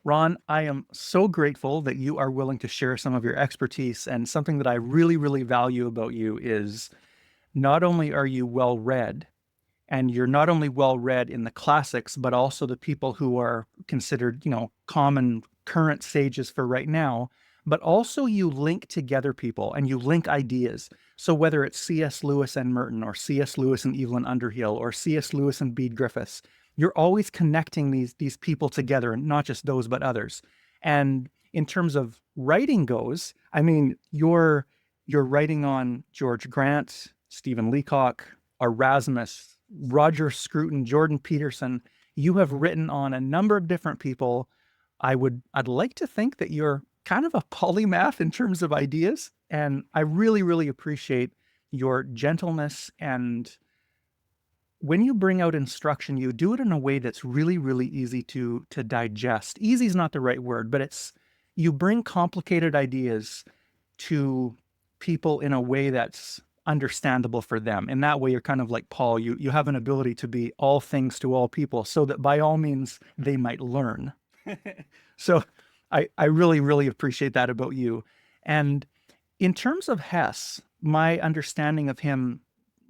Ron, I am so grateful that you are willing to share some of your expertise. And something that I really, really value about you is not only are you well read, and you're not only well read in the classics, but also the people who are considered, common current sages for right now, but also you link together people and you link ideas. So whether it's C.S. Lewis and Merton, or C.S. Lewis and Evelyn Underhill, or C.S. Lewis and Bede Griffiths, you're always connecting these people together, and not just those, but others. And in terms of writing goes, I mean, you're writing on George Grant, Stephen Leacock, Erasmus, Roger Scruton, Jordan Peterson. You have written on a number of different people. I'd like to think that you're kind of a polymath in terms of ideas. And I really, really appreciate your gentleness. And when you bring out instruction, you do it in a way that's really, really easy to digest. Easy is not the right word, but you bring complicated ideas to people in a way that's understandable for them. In that way, you're kind of like Paul. You have an ability to be all things to all people, so that by all means they might learn. So I really, really appreciate that about you. And in terms of Hess, my understanding of him,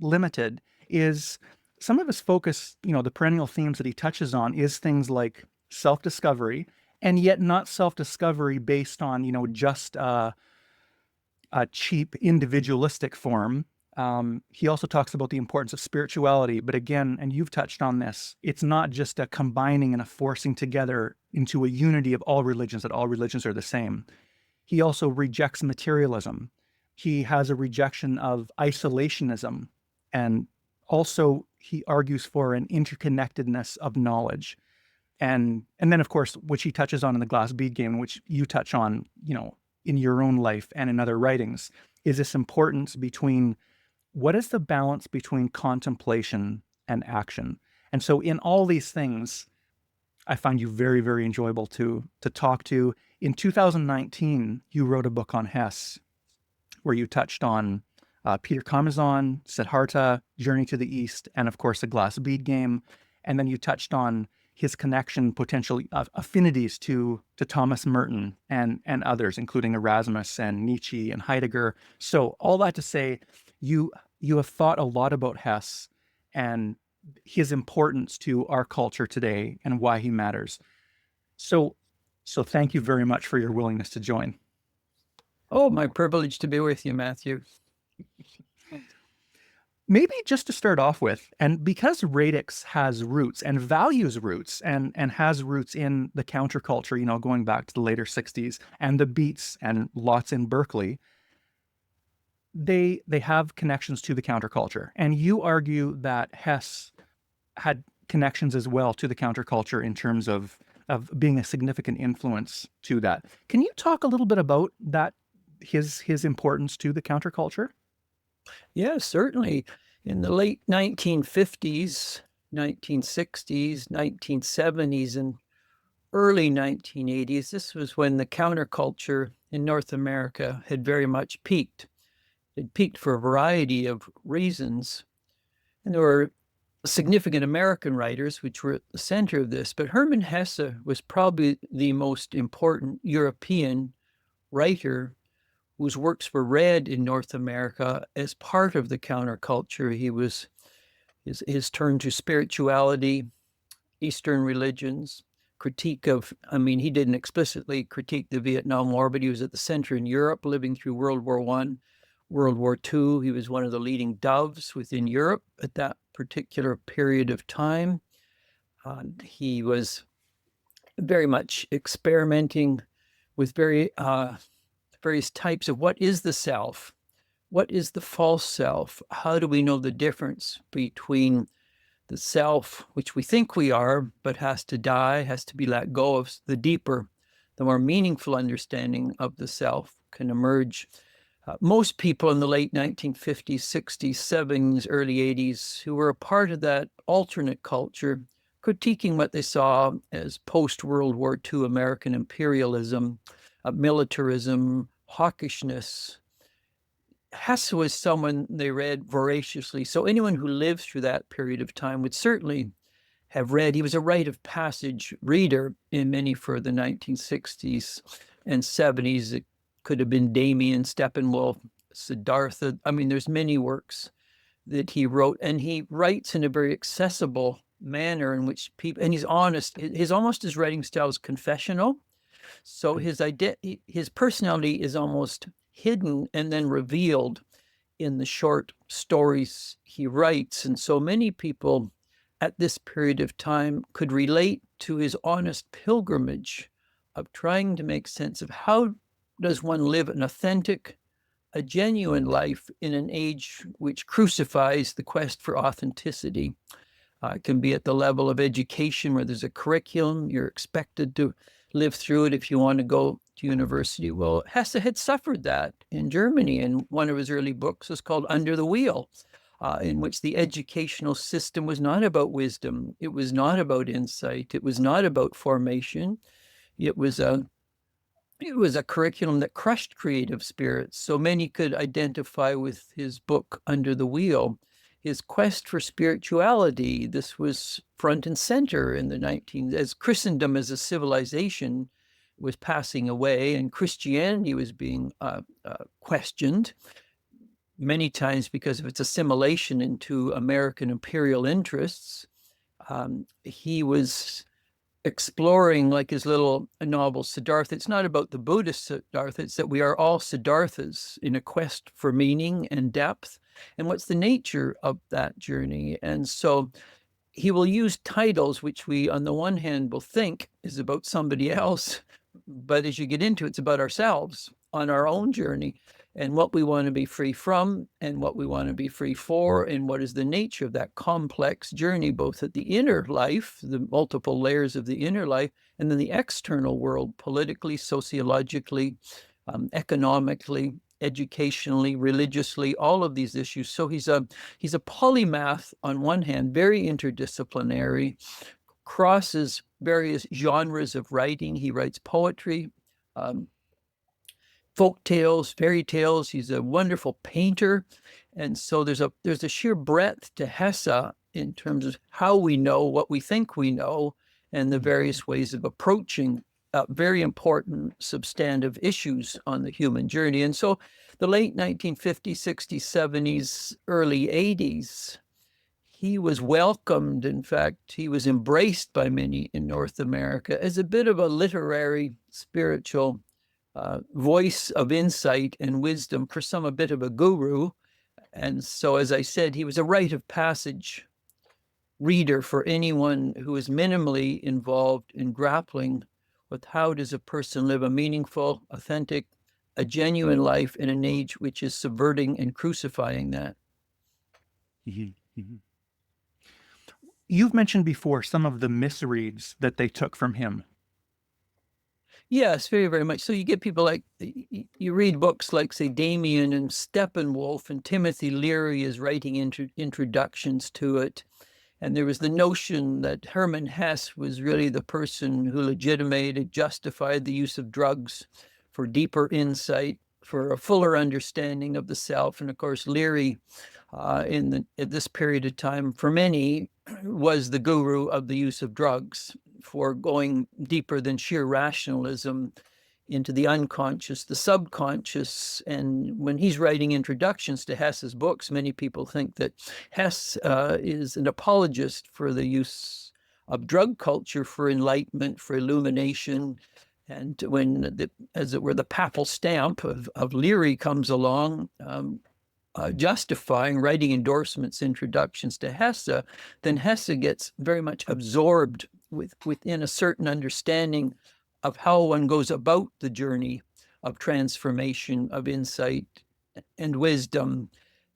limited, is some of his focus, the perennial themes that he touches on is things like self-discovery, and yet not self-discovery based on, just a cheap individualistic form. He also talks about the importance of spirituality, but again, and you've touched on this, it's not just a combining and a forcing together into a unity of all religions, that all religions are the same. He also rejects materialism. He has a rejection of isolationism. And also he argues for an interconnectedness of knowledge. And then of course, which he touches on in the Glass Bead Game, which you touch on, in your own life and in other writings, is this importance between what is the balance between contemplation and action. And so in all these things, I find you very, very enjoyable to talk to. In 2019, you wrote a book on Hess where you touched on Peter Kamazan, Siddhartha, Journey to the East, and of course, the Glass Bead Game. And then you touched on his connection, potential affinities to Thomas Merton and others, including Erasmus and Nietzsche and Heidegger. So all that to say, you have thought a lot about Hess and his importance to our culture today and why he matters. So thank you very much for your willingness to join. Oh, my privilege to be with you, Matthew. Maybe just to start off with, and because Radix has roots and values roots and has roots in the counterculture, going back to the later 60s, and the Beats and lots in Berkeley, they have connections to the counterculture. And you argue that Hess had connections as well to the counterculture in terms of being a significant influence to that. Can you talk a little bit about that, his importance to the counterculture? Yes, certainly. In the late 1950s, 1960s, 1970s, and early 1980s, this was when the counterculture in North America had very much peaked. It peaked for a variety of reasons. And there were significant American writers which were at the center of this, but Hermann Hesse was probably the most important European writer whose works were read in North America as part of the counterculture. He was his turn to spirituality, Eastern religions, critique of, he didn't explicitly critique the Vietnam War, but he was at the center in Europe, living through World War I, World War II. He was one of the leading doves within Europe at that particular period of time. He was very much experimenting with various types of what is the self, what is the false self, how do we know the difference between the self, which we think we are, but has to die, has to be let go of. The deeper, the more meaningful understanding of the self can emerge. Most people in the late 1950s, 60s, 70s, early 80s who were a part of that alternate culture, critiquing what they saw as post-World War II American imperialism, militarism, hawkishness. Hesse was someone they read voraciously. So anyone who lived through that period of time would certainly have read. He was a rite of passage reader in many for the 1960s and 70s. It could have been Damien, Steppenwolf, Siddhartha. I mean, there's many works that he wrote, and he writes in a very accessible manner in which people, and he's honest. His writing style is confessional. So his personality is almost hidden and then revealed in the short stories he writes. And so many people at this period of time could relate to his honest pilgrimage of trying to make sense of how does one live an authentic, a genuine life in an age which crucifies the quest for authenticity. It can be at the level of education where there's a curriculum, you're expected to live through it if you want to go to university. Well, Hesse had suffered that in Germany, and one of his early books was called Under the Wheel, in which the educational system was not about wisdom. It was not about insight. It was not about formation. It was a curriculum that crushed creative spirits. So many could identify with his book, Under the Wheel. His quest for spirituality, this was front and center in the 19th, as Christendom as a civilization was passing away and Christianity was being questioned many times because of its assimilation into American imperial interests. He was exploring, like his little novel Siddhartha. It's not about the Buddhist Siddhartha, it's that we are all Siddharthas in a quest for meaning and depth. And what's the nature of that journey? And so he will use titles which we, on the one hand, will think is about somebody else, but as you get into it, it's about ourselves on our own journey and what we want to be free from and what we want to be free for and what is the nature of that complex journey, both at the inner life, the multiple layers of the inner life, and then the external world, politically, sociologically, economically, educationally, religiously, all of these issues. So he's a polymath on one hand, very interdisciplinary, crosses various genres of writing. He writes poetry, folk tales, fairy tales. He's a wonderful painter. And so there's a sheer breadth to Hesse in terms of how we know what we think we know and the various ways of approaching very important substantive issues on the human journey. And so the late 1950s, 60s, 70s, early 80s, he was welcomed. In fact, he was embraced by many in North America as a bit of a literary, spiritual voice of insight and wisdom, for some a bit of a guru. And so, as I said, he was a rite of passage reader for anyone who is minimally involved in grappling with how does a person live a meaningful, authentic, a genuine life in an age which is subverting and crucifying that. Mm-hmm. Mm-hmm. You've mentioned before some of the misreads that they took from him. Yes, very, very much. So you get people like, you read books like, say, Damien and Steppenwolf, and Timothy Leary is writing introductions to it. And there was the notion that Hermann Hesse was really the person who legitimated, justified the use of drugs for deeper insight, for a fuller understanding of the self. And of course, Leary, at this period of time, for many, was the guru of the use of drugs, for going deeper than sheer rationalism into the unconscious, the subconscious. And when he's writing introductions to Hesse's books, many people think that Hesse is an apologist for the use of drug culture for enlightenment, for illumination. And when, as it were, the papal stamp of Leary comes along, justifying, writing endorsements, introductions to Hesse, then Hesse gets very much absorbed within a certain understanding of how one goes about the journey of transformation, of insight and wisdom.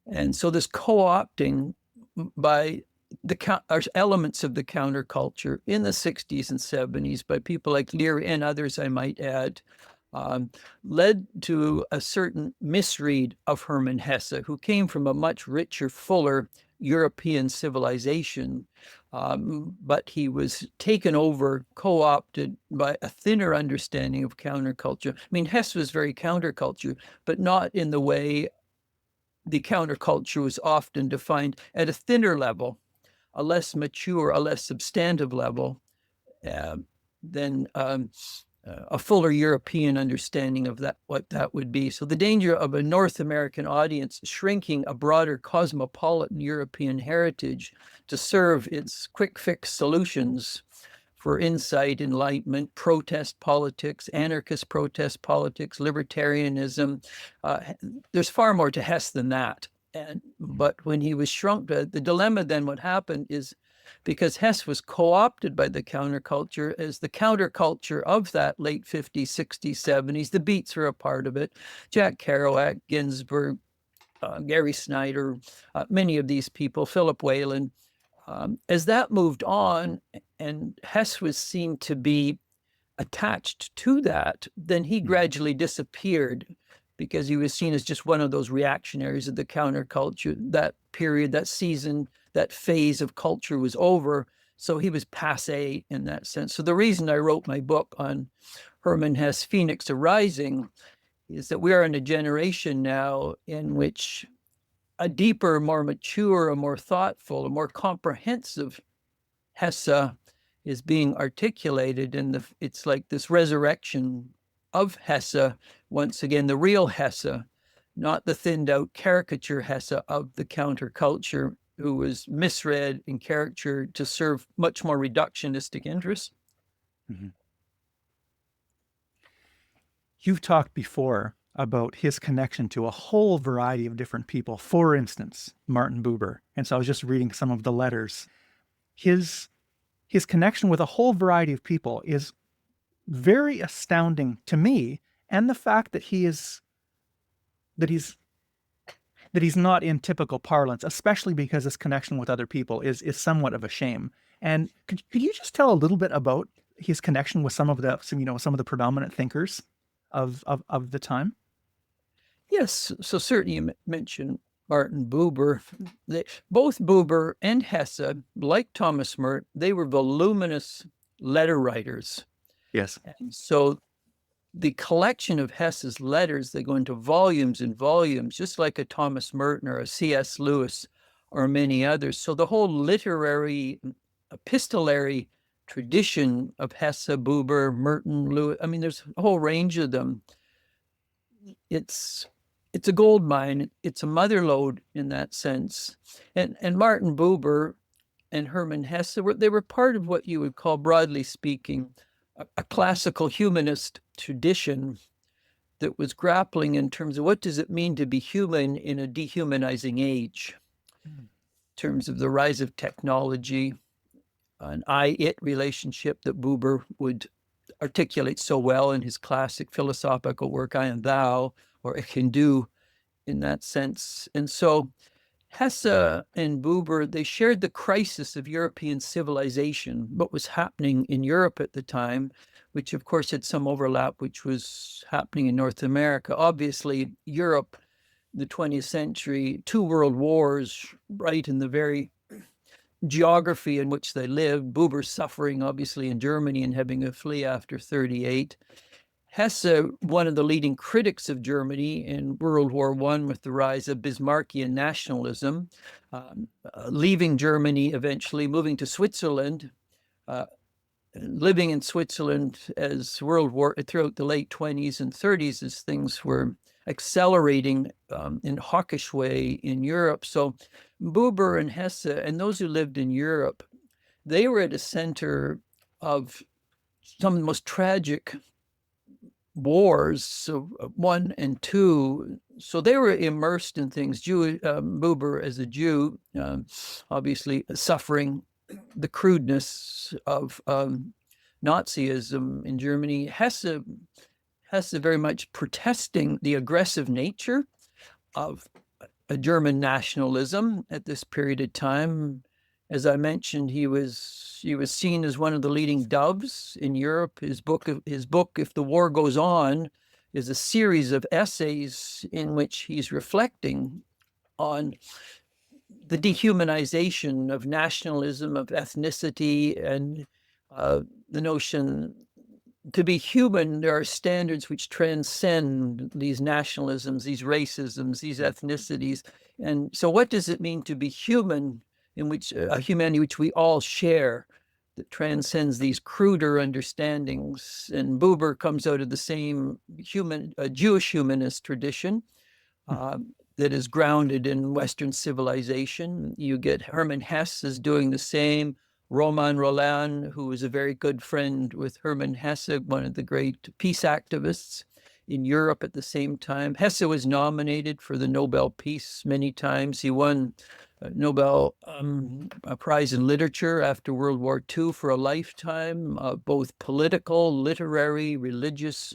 And so this co-opting by elements of the counterculture in the 60s and 70s by people like Leary and others, I might add, led to a certain misread of Hermann Hesse, who came from a much richer, fuller European civilization, but he was taken over, co-opted by a thinner understanding of counterculture. I mean, Hesse was very counterculture, but not in the way the counterculture was often defined at a thinner level a less mature, a less substantive level than a fuller European understanding of that, what that would be. So the danger of a North American audience shrinking a broader cosmopolitan European heritage to serve its quick fix solutions for insight, enlightenment, protest politics, anarchist protest politics, libertarianism. There's far more to Hesse than that. But when he was shrunk, the dilemma then what happened is, because Hesse was co-opted by the counterculture as the counterculture of that late 50s, 60s, 70s. The Beats were a part of it. Jack Kerouac, Ginsberg, Gary Snyder, many of these people, Philip Whalen. As that moved on and Hesse was seen to be attached to that, then he gradually disappeared because he was seen as just one of those reactionaries of the counterculture. That period, that season, that phase of culture was over. So he was passé in that sense. So the reason I wrote my book on Hermann Hesse, Phoenix Arising, is that we are in a generation now in which a deeper, more mature, a more thoughtful, a more comprehensive Hesse is being articulated. And it's like this resurrection of Hesse, once again, the real Hesse, not the thinned out caricature Hesse of the counterculture, who was misread in caricature to serve much more reductionistic interests. Mm-hmm. You've talked before about his connection to a whole variety of different people. For instance, Martin Buber. And so I was just reading some of the letters. His connection with a whole variety of people is very astounding to me. And the fact that he's not in typical parlance, especially because his connection with other people is somewhat of a shame. And could you just tell a little bit about his connection with some of the predominant thinkers of the time? Yes, so certainly you mentioned Martin Buber. Both Buber and Hesse, like Thomas Merton, they were voluminous letter writers. Yes. And so the collection of Hesse's letters, they go into volumes and volumes, just like a Thomas Merton or a C.S. Lewis or many others. So the whole literary, epistolary tradition of Hesse, Buber, Merton, Lewis, I mean, there's a whole range of them. It's a gold mine. It's a mother lode in that sense. And Martin Buber and Hermann Hesse, they were part of what you would call, broadly speaking, a classical humanist tradition that was grappling in terms of what does it mean to be human in a dehumanizing age, in terms of the rise of technology, an I-it relationship that Buber would articulate so well in his classic philosophical work, I and Thou, or Ich and Du, in that sense. And so Hesse and Buber, they shared the crisis of European civilization, what was happening in Europe at the time, which of course had some overlap, which was happening in North America. Obviously, Europe, the 20th century, 2 world wars, right in the very geography in which they lived. Buber suffering, obviously, in Germany and having to flee after 1938. Hesse, one of the leading critics of Germany in World War I with the rise of Bismarckian nationalism, leaving Germany eventually, moving to Switzerland, living in Switzerland as throughout the late 20s and 30s as things were accelerating in hawkish way in Europe. So Buber and Hesse and those who lived in Europe, they were at a center of some of the most tragic wars, so 1 and 2. So they were immersed in things. Buber as a Jew, obviously suffering the crudeness of Nazism in Germany. Hesse very much protesting the aggressive nature of a German nationalism at this period of time. As I mentioned, he was seen as one of the leading doves in Europe. His book, If the War Goes On, is a series of essays in which he's reflecting on the dehumanization of nationalism, of ethnicity, and the notion to be human, there are standards which transcend these nationalisms, these racisms, these ethnicities. And so what does it mean to be human in which a humanity which we all share, that transcends these cruder understandings. And Buber comes out of the same Jewish humanist tradition that is grounded in Western civilization. You get Hermann Hesse is doing the same. Roman Roland, who was a very good friend with Hermann Hesse, one of the great peace activists in Europe at the same time. Hesse was nominated for the Nobel Peace many times. He won Nobel Prize in Literature after World War II for a lifetime, both political, literary, religious,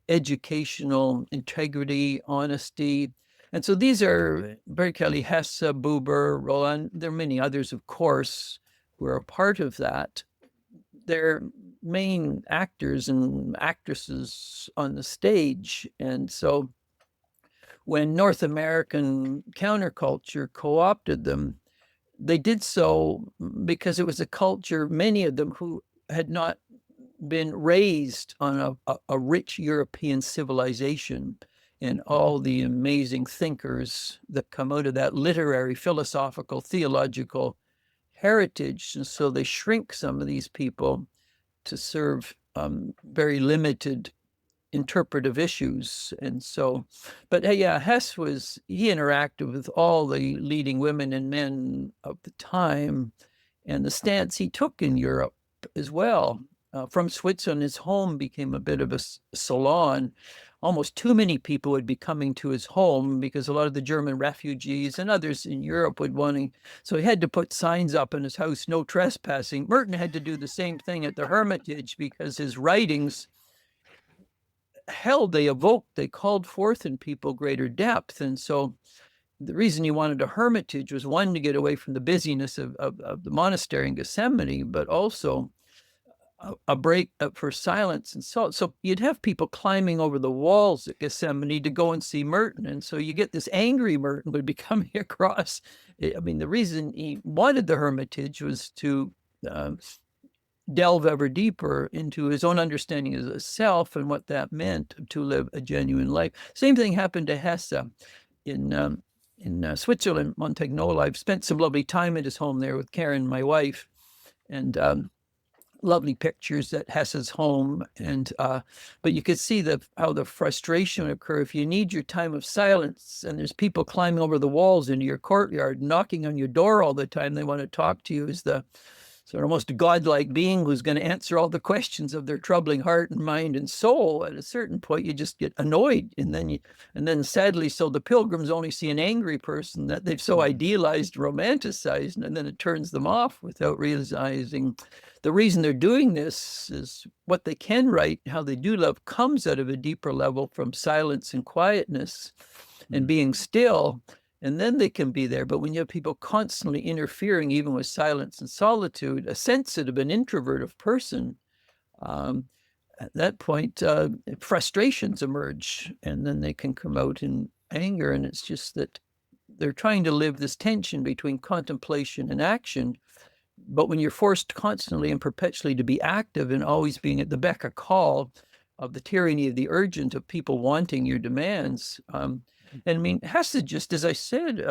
educational integrity, honesty. And so these are Berkeley, Hesse, Buber, Roland. There are many others, of course, who are a part of that. They're main actors and actresses on the stage. And so when North American counterculture co-opted them, they did so because it was a culture, many of them who had not been raised on a rich European civilization and all the amazing thinkers that come out of that literary, philosophical, theological heritage. And so they shrink some of these people to serve very limited interpretive issues. And so, but yeah, Hess he interacted with all the leading women and men of the time, and the stance he took in Europe as well. From Switzerland, his home became a bit of a salon. Almost too many people would be coming to his home because a lot of the German refugees and others in Europe would want to. So he had to put signs up in his house, no trespassing. Merton had to do the same thing at the Hermitage because his writings they called forth in people greater depth. And so the reason he wanted a hermitage was, one, to get away from the busyness of the monastery in Gethsemane, but also a break for silence and salt. So you'd have people climbing over the walls at Gethsemane to go and see Merton. And so you get this angry Merton would be coming across. I mean, the reason he wanted the hermitage was to delve ever deeper into his own understanding as a self and what that meant to live a genuine life. Same thing happened to Hesse in Switzerland, Montagnolo. I've spent some lovely time at his home there with Karen, my wife, and lovely pictures at Hesse's home. And but you could see how the frustration would occur if you need your time of silence and there's people climbing over the walls into your courtyard, knocking on your door all the time. They want to talk to you as the sort of most godlike being who's going to answer all the questions of their troubling heart and mind and soul. At a certain point, you just get annoyed, and then sadly, so the pilgrims only see an angry person that they've so idealized, romanticized, and then it turns them off without realizing the reason they're doing this is what they can write, how they do love, comes out of a deeper level from silence and quietness and being still. And then they can be there. But when you have people constantly interfering, even with silence and solitude, a sensitive and introverted person, at that point, frustrations emerge, and then they can come out in anger. And it's just that they're trying to live this tension between contemplation and action. But when you're forced constantly and perpetually to be active and always being at the beck or call of the tyranny of the urgent, of people wanting your demands, and I mean, Hesse, just as I said,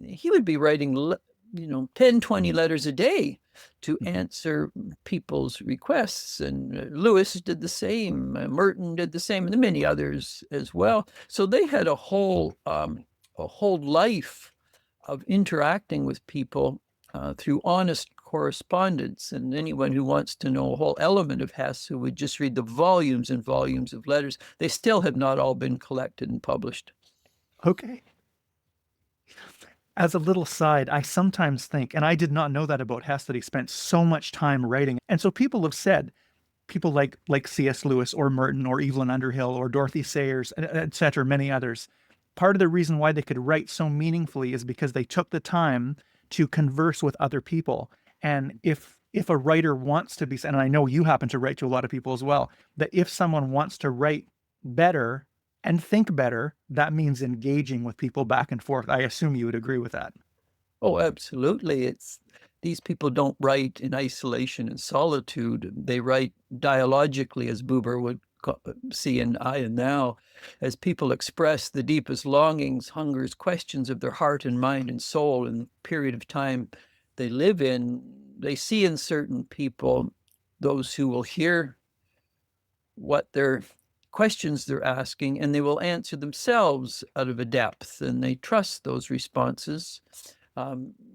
he would be writing, 10, 20 letters a day to answer people's requests. And Lewis did the same. Merton did the same, and many others as well. So they had a whole life of interacting with people through honest correspondence. And anyone who wants to know a whole element of Hesse, who would just read the volumes and volumes of letters, they still have not all been collected and published. Okay. As a little side, I sometimes think, and I did not know that about Hess, that he spent so much time writing. And so people have said, people like C.S. Lewis or Merton or Evelyn Underhill or Dorothy Sayers, et cetera, many others, part of the reason why they could write so meaningfully is because they took the time to converse with other people. And if a writer wants to be, and I know you happen to write to a lot of people as well, that if someone wants to write better and think better, that means engaging with people back and forth. I assume you would agree with that. Oh, absolutely. These people don't write in isolation and solitude. They write dialogically, as Buber would see in I and Now, as people express the deepest longings, hungers, questions of their heart and mind and soul in a period of time they live in, they see in certain people those who will hear what their questions they're asking, and they will answer themselves out of a depth, and they trust those responses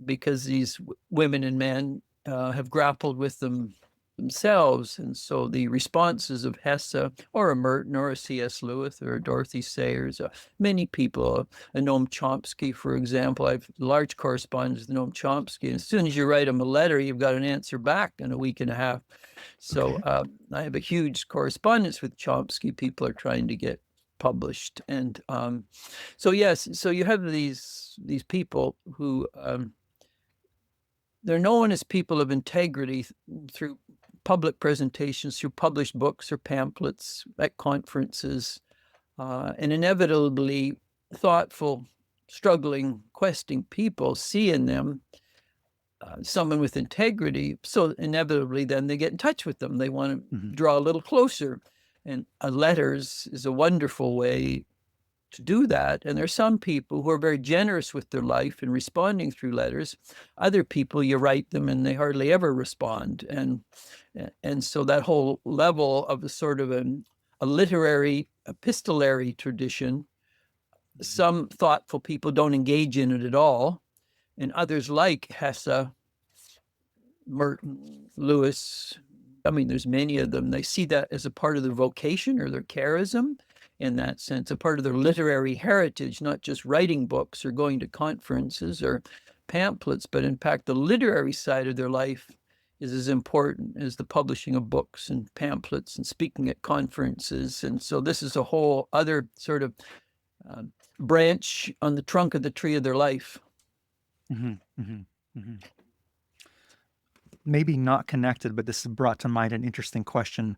because these women and men have grappled with them themselves. And so the responses of Hesse or a Merton or a C.S. Lewis or a Dorothy Sayers, many people, a Noam Chomsky, for example. I have large correspondence with Noam Chomsky. And as soon as you write him a letter, you've got an answer back in a week and a half. So I have a huge correspondence with Chomsky. People are trying to get published. And so, yes, so you have these people who they're known as people of integrity through public presentations, through published books or pamphlets at conferences, and inevitably thoughtful, struggling, questing people see in them someone with integrity. So inevitably then they get in touch with them. They want to draw a little closer. And letters is a wonderful way to do that. And there are some people who are very generous with their life in responding through letters. Other people, you write them and they hardly ever respond. And so that whole level of a sort of a literary, epistolary tradition, some thoughtful people don't engage in it at all. And others like Hesse, Merton, Lewis, I mean, there's many of them. They see that as a part of their vocation or their charism, in that sense, a part of their literary heritage, not just writing books or going to conferences or pamphlets, but in fact, the literary side of their life is as important as the publishing of books and pamphlets and speaking at conferences. And so this is a whole other sort of branch on the trunk of the tree of their life. Maybe not connected, but this has brought to mind an interesting question.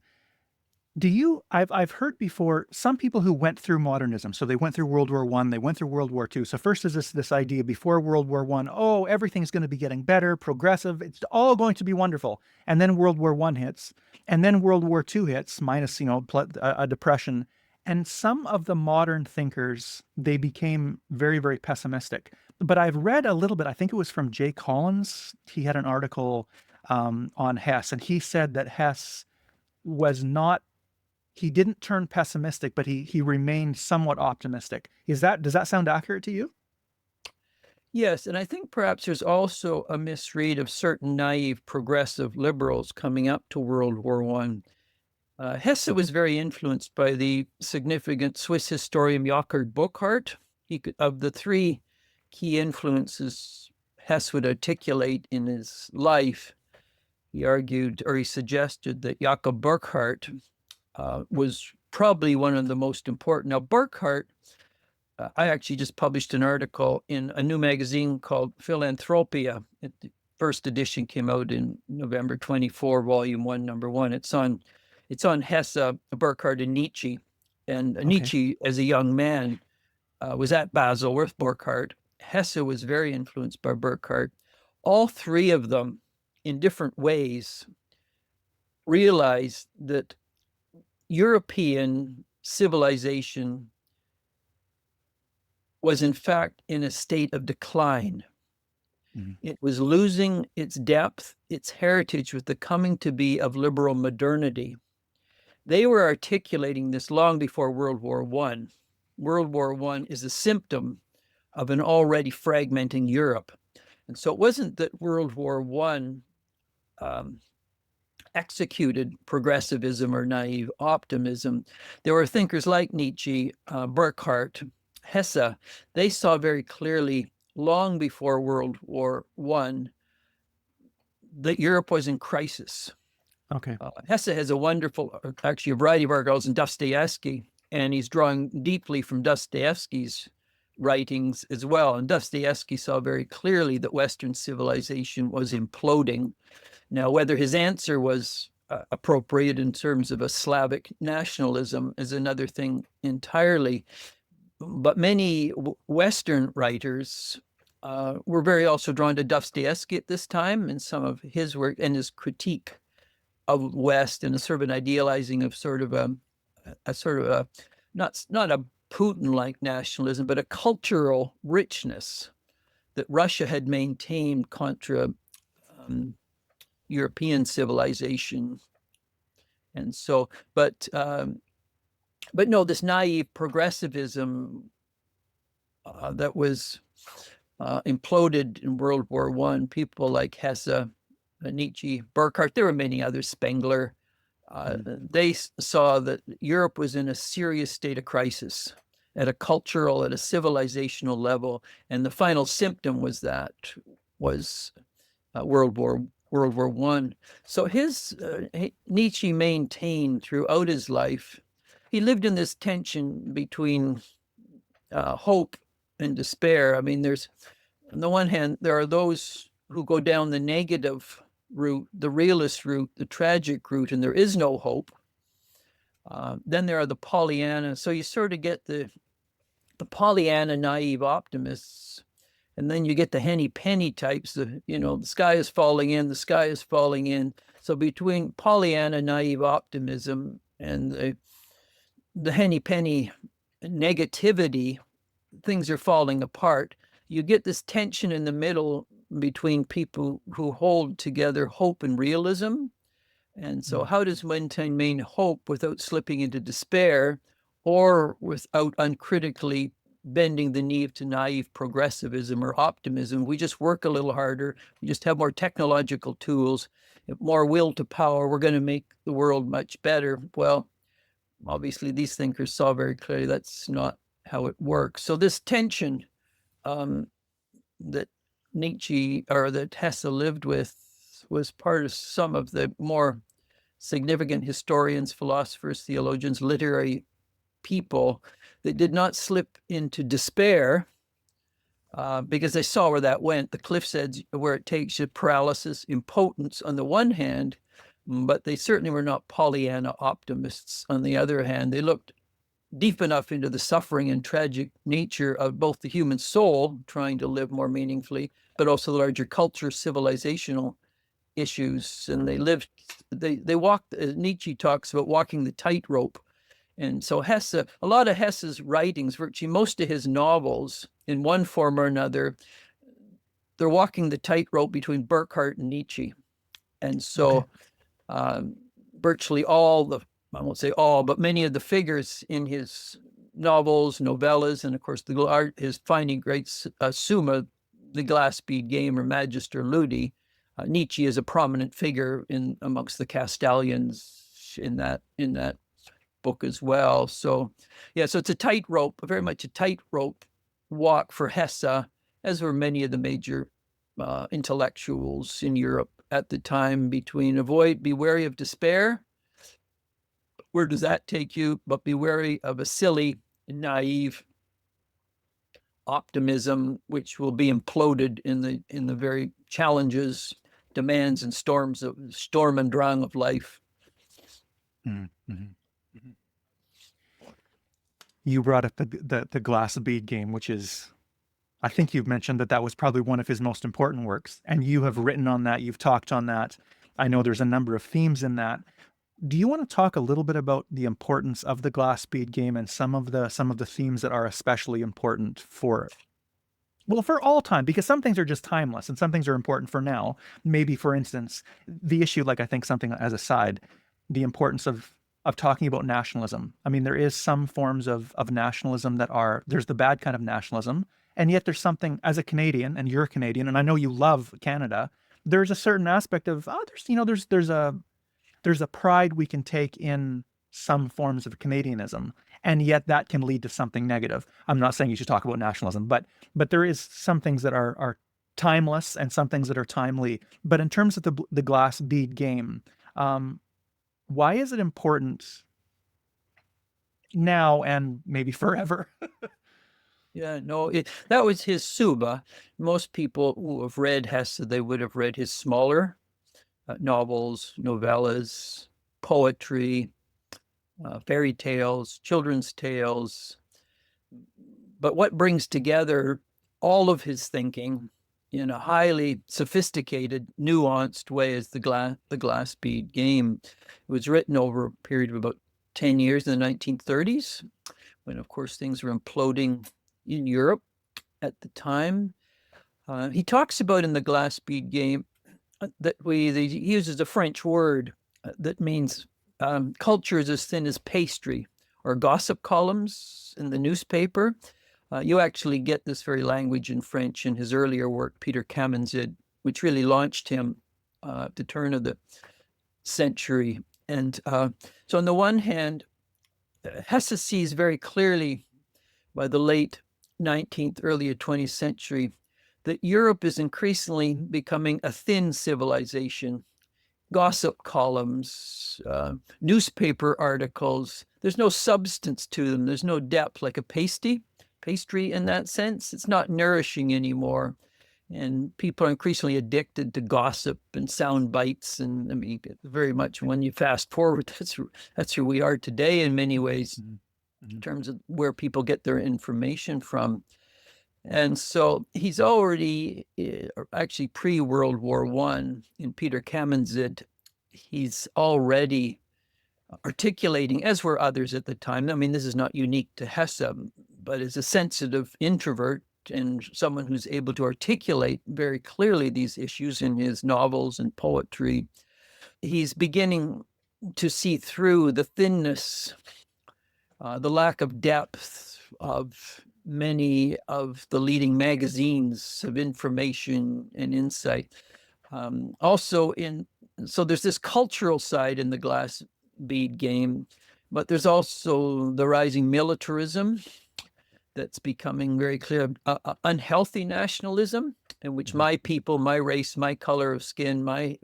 I've heard before some people who went through modernism. So they went through World War I, they went through World War II. So first is this idea before World War I, oh, everything's going to be getting better, progressive, it's all going to be wonderful. And then World War I hits, and then World War II hits, minus, a depression. And some of the modern thinkers, they became very, very pessimistic. But I've read a little bit, I think it was from Jay Collins. He had an article on Hesse, and he said that Hesse was not, he didn't turn pessimistic, but he remained somewhat optimistic. Does that sound accurate to you? Yes, and I think perhaps there's also a misread of certain naive progressive liberals coming up to World War I. Hesse was very influenced by the significant Swiss historian Jakob Burckhardt. Of the three key influences Hesse would articulate in his life, he argued, or he suggested, that Jakob Burckhardt was probably one of the most important. Now, Burckhardt, I actually just published an article in a new magazine called Philanthropia. The first edition came out in November 24, volume 1, number 1. It's on Hesse, Burckhardt, and Nietzsche. And Nietzsche, as a young man, was at Basel with Burckhardt. Hesse was very influenced by Burckhardt. All three of them, in different ways, realized that European civilization was in fact in a state of decline. It was losing its depth, its heritage with the coming to be of liberal modernity. They were articulating this long before World War I. World War I is a symptom of an already fragmenting Europe. And so it wasn't that World War I executed progressivism or naive optimism. There were thinkers like Nietzsche, Burckhardt, Hesse. They saw very clearly, long before World War I, that Europe was in crisis. Okay. Hesse has a wonderful, actually a variety of articles in Dostoevsky, and he's drawing deeply from Dostoevsky's writings as well. And Dostoevsky saw very clearly that Western civilization was imploding. Now, whether his answer was appropriate in terms of a Slavic nationalism is another thing entirely. But many Western writers were very also drawn to Dostoevsky at this time, and some of his work and his critique of West and a sort of an idealizing of sort of a not a Putin-like nationalism, but a cultural richness that Russia had maintained contra European civilization. And so, but no, this naive progressivism that was imploded in World War I, people like Hesse, Nietzsche, Burckhardt, there were many others, Spengler, they saw that Europe was in a serious state of crisis at a cultural, at a civilizational level. And the final symptom was World War I. So Nietzsche maintained throughout his life, he lived in this tension between hope and despair. I mean, on the one hand, there are those who go down the negative route, the realist route, the tragic route, and there is no hope. Then there are the Pollyanna. So you sort of get the Pollyanna naive optimists, and then you get the henny penny types. The sky is falling in, the sky is falling in. So between Pollyanna naive optimism and the henny penny negativity, things are falling apart. You get this tension in the middle between people who hold together hope and realism. And so how does one maintain hope without slipping into despair, or without uncritically bending the knee to naive progressivism or optimism? We just work a little harder. We just have more technological tools, more will to power. We're going to make the world much better. Well, obviously, these thinkers saw very clearly that's not how it works. So this tension that Nietzsche or that Hesse lived with was part of some of the more significant historians, philosophers, theologians, literary people that did not slip into despair because they saw where that went, the cliff's edge, where it takes you, paralysis, impotence on the one hand, but they certainly were not Pollyanna optimists on the other hand. They looked deep enough into the suffering and tragic nature of both the human soul trying to live more meaningfully, but also the larger culture, civilizational issues. And they walked, Nietzsche talks about walking the tightrope. And so Hesse, a lot of Hesse's writings, virtually most of his novels, in one form or another, they're walking the tightrope between Burckhardt and Nietzsche. And so virtually I won't say all, but many of the figures in his novels, novellas, and of course his Finding Great Summa, the Glass Bead Game, or Magister Ludi, Nietzsche is a prominent figure amongst the Castalians in that book as well. So so it's a tightrope, very much a tightrope walk for Hesse, as were many of the major intellectuals in Europe at the time, between be wary of despair. Where does that take you? But be wary of a silly, naive optimism, which will be imploded in the very challenges, demands, and storm and drang of life. You brought up the Glass Bead Game, which is, I think you've mentioned that was probably one of his most important works, and you have written on that, you've talked on that. I know there's a number of themes in that. Do you want to talk a little bit about the importance of the Glass Bead Game and some of the themes that are especially important for all time? Because some things are just timeless and some things are important for now. Maybe, for instance, the issue, like, I think something as a side, the importance of talking about nationalism. I mean, there is some forms of nationalism there's the bad kind of nationalism, and yet there's something, as a Canadian, and you're a Canadian, and I know you love Canada, there's a certain aspect of, there's a pride we can take in some forms of Canadianism, and yet that can lead to something negative. I'm not saying you should talk about nationalism, but there is some things that are timeless and some things that are timely. But in terms of the Glass Bead Game, why is it important now and maybe forever? That was his Suba. Most people who have read Hesse, they would have read his smaller novels, novellas, poetry, fairy tales, children's tales. But what brings together all of his thinking in a highly sophisticated, nuanced way is the Glass Bead Game. It was written over a period of about 10 years in the 1930s, when, of course, things were imploding in Europe at the time. He talks about in the Glass Bead Game he uses a French word that means culture is as thin as pastry, or gossip columns in the newspaper. You actually get this very language in French in his earlier work, Peter Camenzind, which really launched him at the turn of the century. And so on the one hand, Hesse sees very clearly by the late 19th, early 20th century that Europe is increasingly becoming a thin civilization. Gossip columns, newspaper articles, there's no substance to them. There's no depth, like a pastry in that sense. It's not nourishing anymore. And people are increasingly addicted to gossip and sound bites. And I mean, very much when you fast forward, that's who we are today in many ways, in terms of where people get their information from. And so he's already, actually pre-World War I, in Peter Camenzind, he's already articulating, as were others at the time. I mean, this is not unique to Hesse, but as a sensitive introvert and someone who's able to articulate very clearly these issues in his novels and poetry, he's beginning to see through the thinness, the lack of depth of many of the leading magazines of information and insight. So there's this cultural side in the glass bead game, but there's also the rising militarism that's becoming very clear, unhealthy nationalism, in which my people, my race, my color of skin, my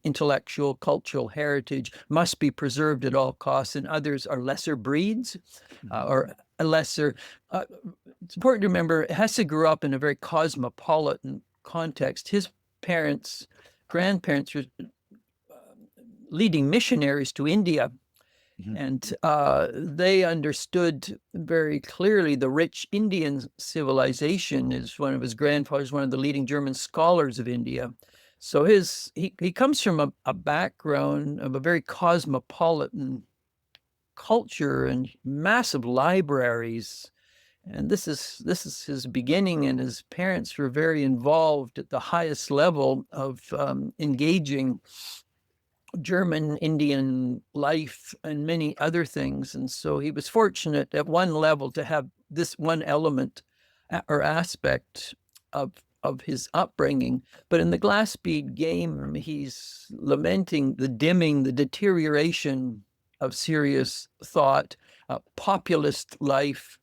intellectual, cultural heritage must be preserved at all costs, and others are lesser breeds, or a lesser. It's important to remember Hesse grew up in a very cosmopolitan context. His grandparents were leading missionaries to India. And they understood very clearly the rich Indian civilization. Is one of his grandfathers, one of the leading German scholars of India. So he comes from a background of a very cosmopolitan culture and massive libraries. And this is his beginning, and his parents were very involved at the highest level of engaging German Indian life and many other things. And so he was fortunate at one level to have this one element or aspect of his upbringing. But in the glass bead game, he's lamenting the dimming, the deterioration of serious thought, populist life,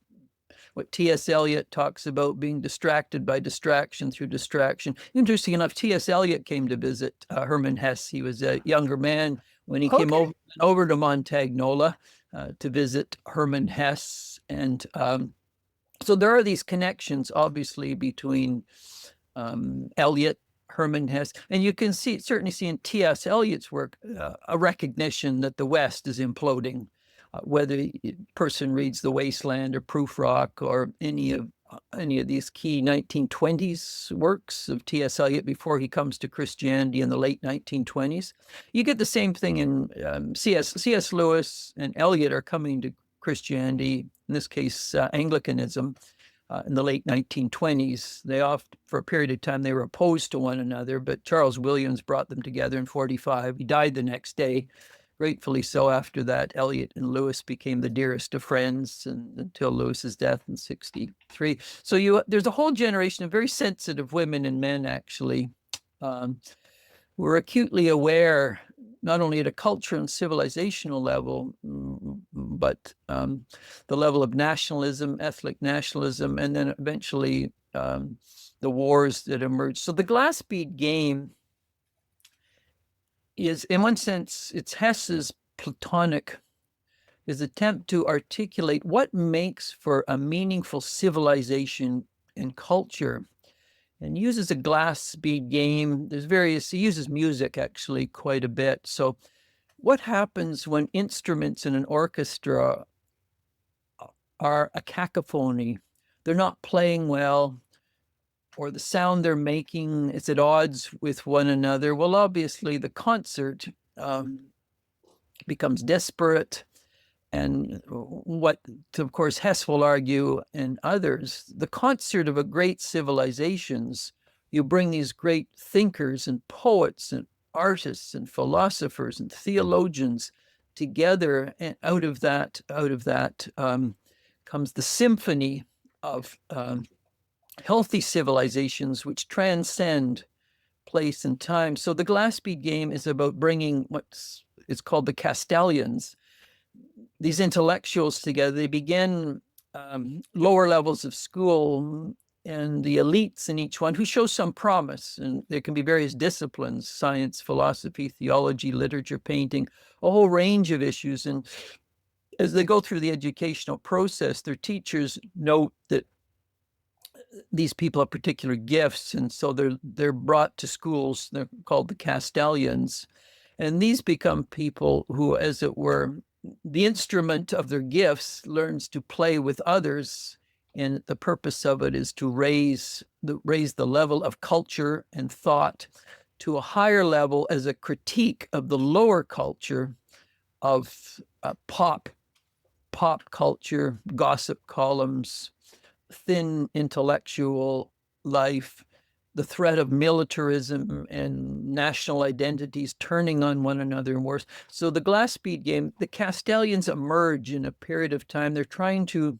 what T.S. Eliot talks about, being distracted by distraction through distraction. Interesting enough, T.S. Eliot came to visit Hermann Hesse. He was a younger man when he came over to Montagnola to visit Hermann Hesse. And so there are these connections, obviously, between Eliot, Hermann Hesse, and you can certainly see in T.S. Eliot's work a recognition that the West is imploding. Whether a person reads The Wasteland or Proof Rock or any of these key 1920s works of T.S. Eliot before he comes to Christianity in the late 1920s, you get the same thing in C.S. Lewis and Eliot are coming to Christianity, in this case Anglicanism, in the late 1920s. For a period of time, they were opposed to one another, but Charles Williams brought them together in 1945. He died the next day. Gratefully so. After that, Eliot and Lewis became the dearest of friends, and until Lewis's death in 1963. So there's a whole generation of very sensitive women and men, actually, who are acutely aware, not only at a culture and civilizational level, but the level of nationalism, ethnic nationalism, and then eventually the wars that emerged. So the glass bead game is, in one sense, it's Hesse's Platonic, his attempt to articulate what makes for a meaningful civilization and culture, and uses a glass bead game. He uses music actually quite a bit. So what happens when instruments in an orchestra are a cacophony? They're not playing well, or the sound they're making is at odds with one another. Well, obviously the concert becomes desperate. And what, of course, Hesse will argue and others, the concert of a great civilizations, you bring these great thinkers and poets and artists and philosophers and theologians together, and out of that comes the symphony of healthy civilizations which transcend place and time. So the glass bead game is about bringing it's called the Castalians, these intellectuals together. They begin lower levels of school, and the elites in each one who show some promise. And there can be various disciplines: science, philosophy, theology, literature, painting, a whole range of issues. And as they go through the educational process, their teachers note that these people have particular gifts, and so they're brought to schools. They're called the Castalians, and these become people who, as it were, the instrument of their gifts learns to play with others, and the purpose of it is to raise the level of culture and thought to a higher level as a critique of the lower culture of pop culture, gossip columns, thin intellectual life, the threat of militarism and national identities turning on one another in wars. So the glass bead game, the Castalians emerge in a period of time. They're trying to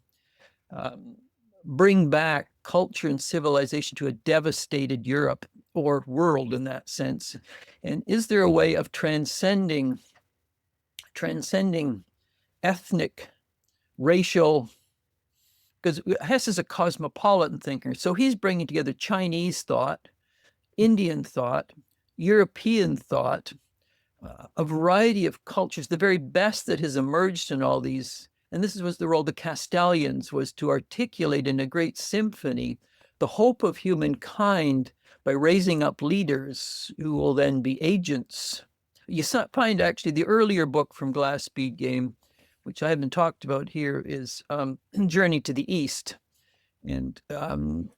bring back culture and civilization to a devastated Europe, or world in that sense. And is there a way of transcending ethnic, racial, because Hesse is a cosmopolitan thinker. So he's bringing together Chinese thought, Indian thought, European thought, a variety of cultures, the very best that has emerged in all these. And this was the role of the Castalians, was to articulate in a great symphony the hope of humankind by raising up leaders who will then be agents. You find actually the earlier book from Glass Bead Game, which I haven't talked about here, is Journey to the East. And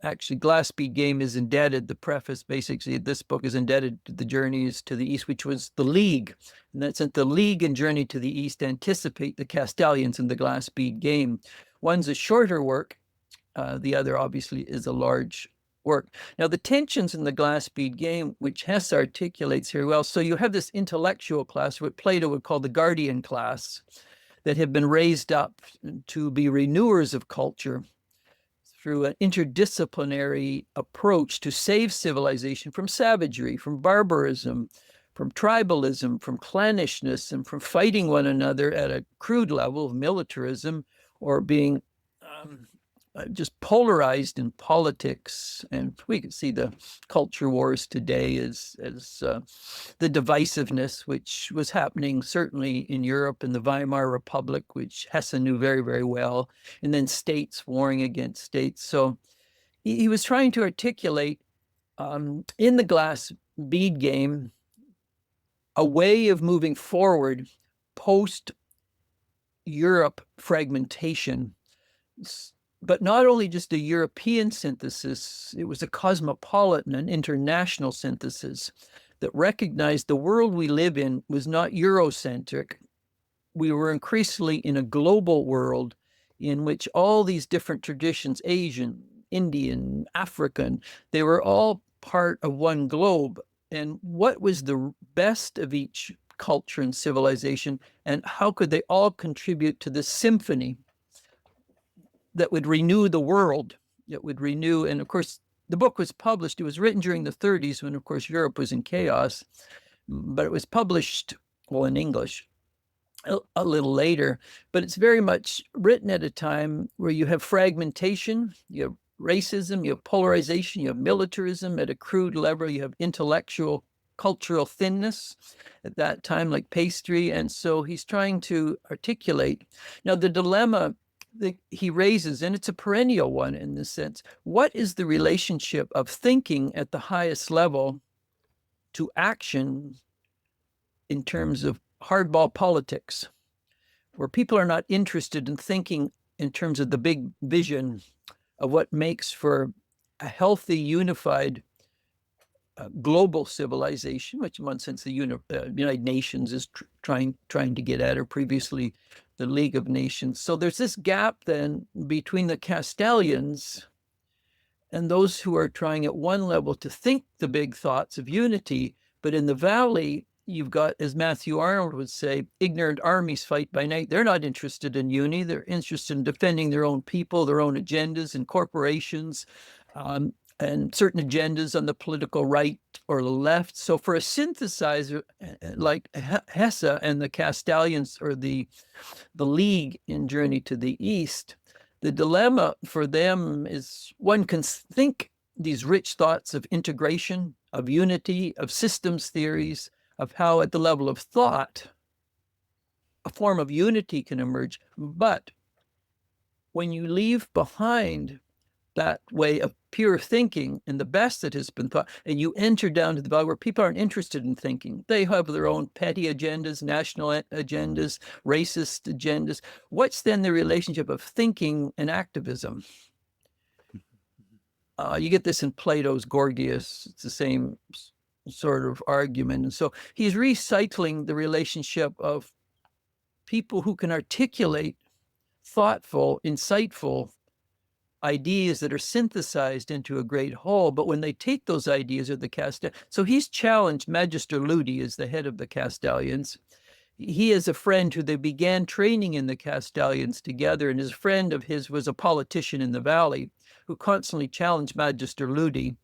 actually, Glass Bead Game is indebted, the preface, basically, this book is indebted to the Journeys to the East, which was the League. And that's the League and Journey to the East anticipate the Castalians in the Glass Bead Game. One's a shorter work. The other, obviously, is a large work. Now, the tensions in the Glass Bead Game, which Hesse articulates here well, so you have this intellectual class, what Plato would call the guardian class, that have been raised up to be renewers of culture through an interdisciplinary approach to save civilization from savagery, from barbarism, from tribalism, from clannishness, and from fighting one another at a crude level of militarism, or being just polarized in politics. And we can see the culture wars today as the divisiveness which was happening certainly in Europe in the Weimar Republic, which Hesse knew very, very well, and then states warring against states. So he was trying to articulate in the Glass Bead Game a way of moving forward post-Europe fragmentation, but not only just a European synthesis, it was a cosmopolitan and international synthesis that recognized the world we live in was not Eurocentric. We were increasingly in a global world in which all these different traditions, Asian, Indian, African, they were all part of one globe. And what was the best of each culture and civilization, and how could they all contribute to this symphony that would renew the world, that would renew? And of course, the book was published, it was written during the 30s when, of course, Europe was in chaos, but it was published, well, in English a little later. But it's very much written at a time where you have fragmentation, you have racism, you have polarization, you have militarism at a crude level, you have intellectual, cultural thinness at that time, like pastry. And so he's trying to articulate. Now, the dilemma that he raises, and it's a perennial one in this sense, what is the relationship of thinking at the highest level to action in terms of hardball politics, where people are not interested in thinking in terms of the big vision of what makes for a healthy, unified global civilization, which in one sense the United Nations is trying to get at, or previously the League of Nations. So there's this gap then between the Castalians and those who are trying at one level to think the big thoughts of unity. But in the valley, you've got, as Matthew Arnold would say, ignorant armies fight by night. They're not interested in unity. They're interested in defending their own people, their own agendas and corporations, and certain agendas on the political right or the left. So for a synthesizer like Hesse and the Castalians, or the League in Journey to the East, the dilemma for them is one can think these rich thoughts of integration, of unity, of systems theories, of how at the level of thought a form of unity can emerge. But when you leave behind that way of pure thinking and the best that has been thought, and you enter down to the valley where people aren't interested in thinking, they have their own petty agendas, national agendas, racist agendas. What's then the relationship of thinking and activism? You get this in Plato's Gorgias. It's the same sort of argument. And so he's recycling the relationship of people who can articulate thoughtful, insightful ideas that are synthesized into a great whole. But when they take those ideas of the so he's challenged Magister Ludi as the head of the Castalians. He is a friend who they began training in the Castalians together, and his friend of his was a politician in the valley who constantly challenged Magister Ludi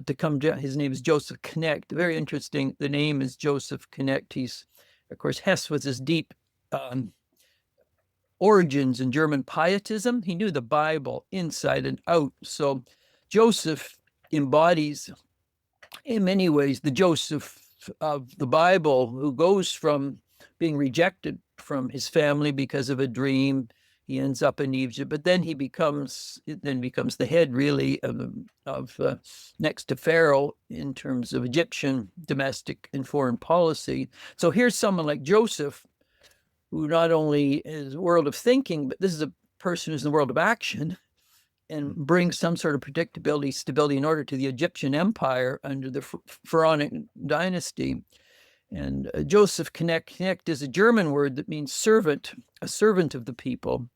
to come down. His name is Joseph Knecht. Very interesting. The name is Joseph Knecht. He's, of course, Hess was his deep origins in German pietism. He knew the Bible inside and out. So Joseph embodies, in many ways, the Joseph of the Bible, who goes from being rejected from his family because of a dream. He ends up in Egypt, but then he becomes the head, really, of next to Pharaoh in terms of Egyptian domestic and foreign policy. So here's someone like Joseph, who not only is a world of thinking, but this is a person who's in the world of action and brings some sort of predictability, stability, and order to the Egyptian empire under the Pharaonic dynasty. And Joseph Knecht is a German word that means servant, a servant of the people,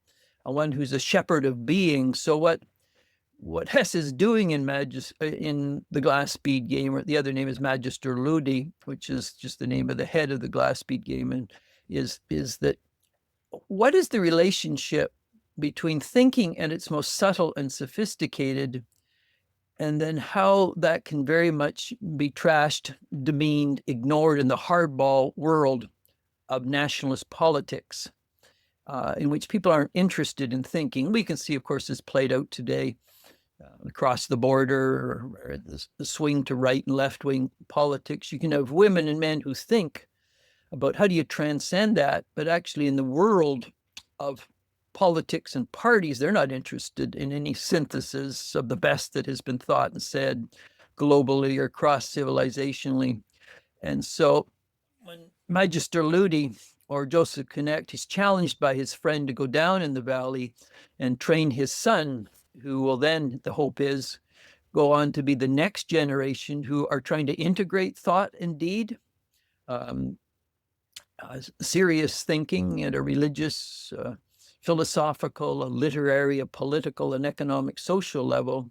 one who's a shepherd of being. So what Hesse is doing in the glass bead game, or the other name is Magister Ludi, which is just the name of the head of the glass bead game, and is that what is the relationship between thinking at its most subtle and sophisticated, and then how that can very much be trashed, demeaned, ignored in the hardball world of nationalist politics, in which people aren't interested in thinking. We can see, of course, this played out today across the border, or the swing to right and left-wing politics. You can have women and men who think about how do you transcend that, but actually in the world of politics and parties, they're not interested in any synthesis of the best that has been thought and said globally or cross-civilizationally. And so when Magister Ludi, or Joseph Knecht, he's challenged by his friend to go down in the valley and train his son, who will then, the hope is, go on to be the next generation who are trying to integrate thought and deed, serious thinking at a religious, philosophical, a literary, a political, an economic, social level,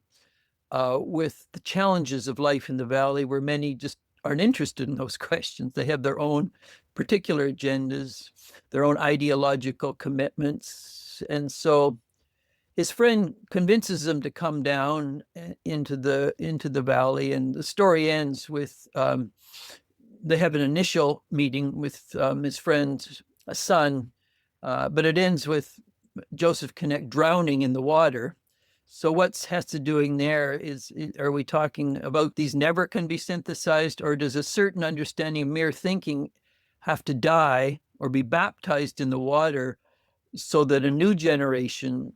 with the challenges of life in the valley, where many just aren't interested in those questions. They have their own particular agendas, their own ideological commitments. And so his friend convinces him to come down into the valley, and the story ends with they have an initial meeting with his friend's son, but it ends with Joseph Knecht drowning in the water. So what's Hesse doing there are we talking about these never can be synthesized, or does a certain understanding of mere thinking have to die or be baptized in the water so that a new generation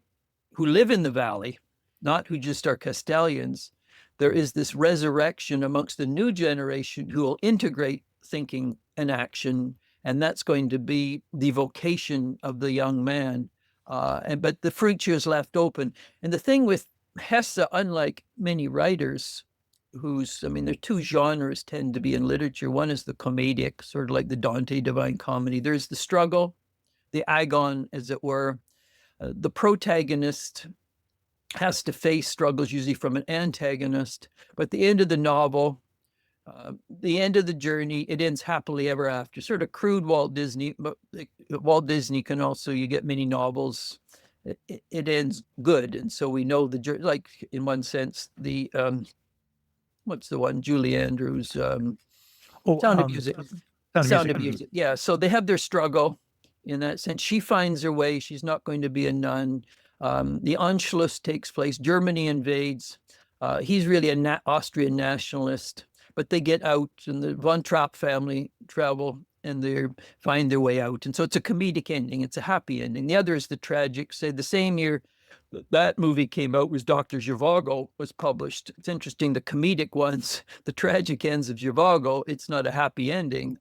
who live in the valley, not who just are Castalians, there is this resurrection amongst the new generation who will integrate thinking and action, and that's going to be the vocation of the young man. But the future is left open. And the thing with Hesse, unlike many writers there are two genres tend to be in literature. One is the comedic, sort of like the Dante Divine Comedy. There's the struggle, the agon, as it were. The protagonist has to face struggles usually from an antagonist. But at the end of the novel, the end of the journey, it ends happily ever after. Sort of crude Walt Disney, but Walt Disney can also, you get many novels, it ends good. And so we know the journey, like in one sense, the, what's the one, Julie Andrews, Sound of Music. Sound of Music. Yeah. So they have their struggle in that sense. She finds her way. She's not going to be a nun. The Anschluss takes place. Germany invades. He's really an Austrian nationalist, but they get out, and the Von Trapp family travel and they find their way out. And so it's a comedic ending. It's a happy ending. The other is the tragic. Say the same year that movie came out was Dr. Zhivago was published. It's interesting, the comedic ones, the tragic ends of Zhivago, it's not a happy ending.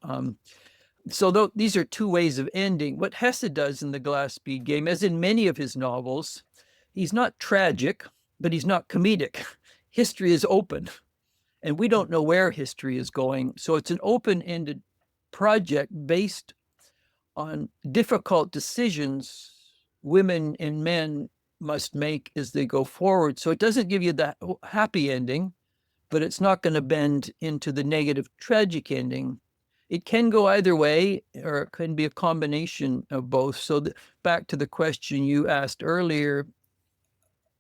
So these are two ways of ending. What Hesse does in The Glass Bead Game, as in many of his novels, he's not tragic, but he's not comedic. History is open, and we don't know where history is going. So it's an open-ended project based on difficult decisions women and men must make as they go forward. So it doesn't give you that happy ending, but it's not going to bend into the negative tragic ending. It can go either way, or it can be a combination of both. So back to the question you asked earlier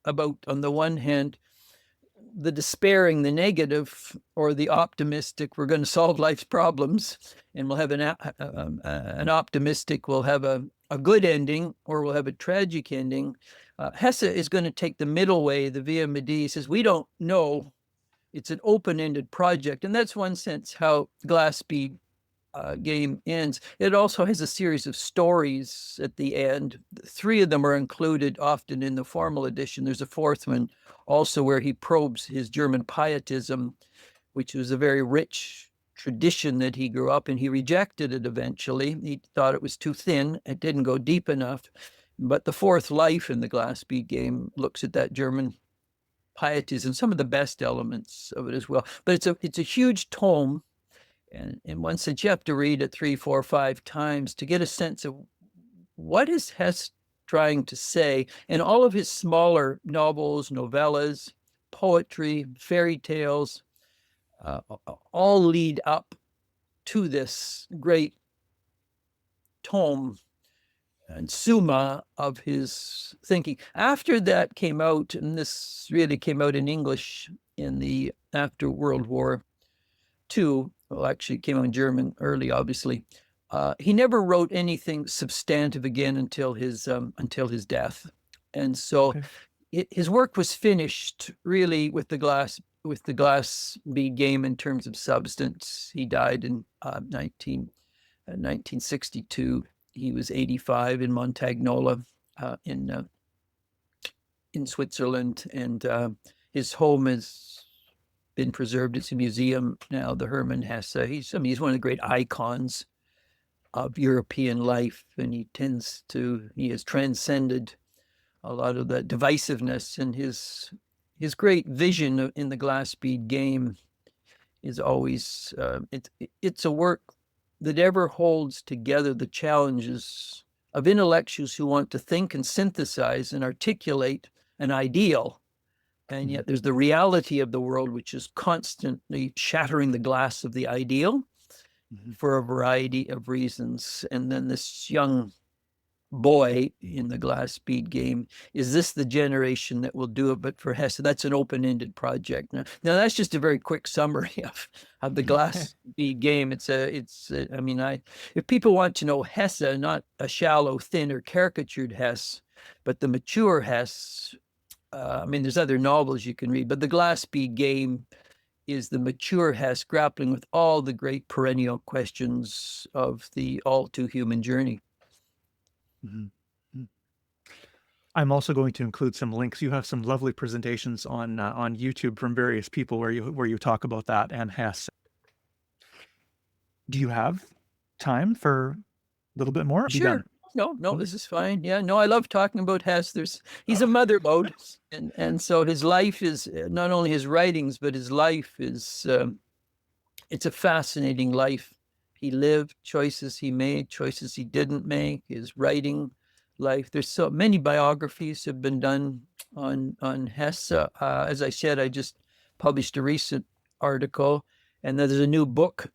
about, on the one hand, the despairing, the negative, or the optimistic, we're going to solve life's problems, and we'll have an optimistic, we'll have a good ending, or we'll have a tragic ending. Hesse is going to take the middle way, the via media. He says, we don't know. It's an open-ended project. And that's one sense how Glass Bead Game ends. It also has a series of stories at the end. 3 of them are included often in the formal edition. There's a 4th one also where he probes his German pietism, which was a very rich tradition that he grew up in. He rejected it eventually. He thought it was too thin. It didn't go deep enough. But the 4th Life in the Glass Bead Game looks at that German pietism, some of the best elements of it as well. But it's a huge tome. And in one sense, you have to read it 3, 4, 5 times to get a sense of what is Hesse trying to say. And all of his smaller novels, novellas, poetry, fairy tales, all lead up to this great tome and summa of his thinking. After that came out, and this really came out in English after World War II, well, actually it came out in German early, obviously. He never wrote anything substantive again until his death. And so his work was finished really with the Glass Bead Game in terms of substance. He died in 1962. He was 85 in Montagnola in Switzerland, and his home has been preserved. It's a museum now, the Hermann Hesse. He's one of the great icons of European life, and he has transcended a lot of the divisiveness, and his great vision in the Glass Bead Game is always, it's a work that ever holds together the challenges of intellectuals who want to think and synthesize and articulate an ideal. And yet there's the reality of the world, which is constantly shattering the glass of the ideal for a variety of reasons. And then this young boy in the Glass Bead Game, is this the generation that will do it? But for Hesse, that's an open-ended project. Now that's just a very quick summary of the Glass Bead Game. If people want to know Hesse, not a shallow, thin, or caricatured Hesse, but the mature Hesse, there's other novels you can read, but the Glass Bead Game is the mature Hesse grappling with all the great perennial questions of the all too human journey. Mm-hmm. I'm also going to include some links. You have some lovely presentations on YouTube from various people where you talk about that and Hesse. Do you have time for a little bit more? Sure. No, this is fine. Yeah, no, I love talking about Hesse. He's a mother lode, and so his life is not only his writings, but his life is it's a fascinating life. He lived, choices he made, choices he didn't make, his writing life. There's so many biographies have been done on Hesse. As I said, I just published a recent article, and there's a new book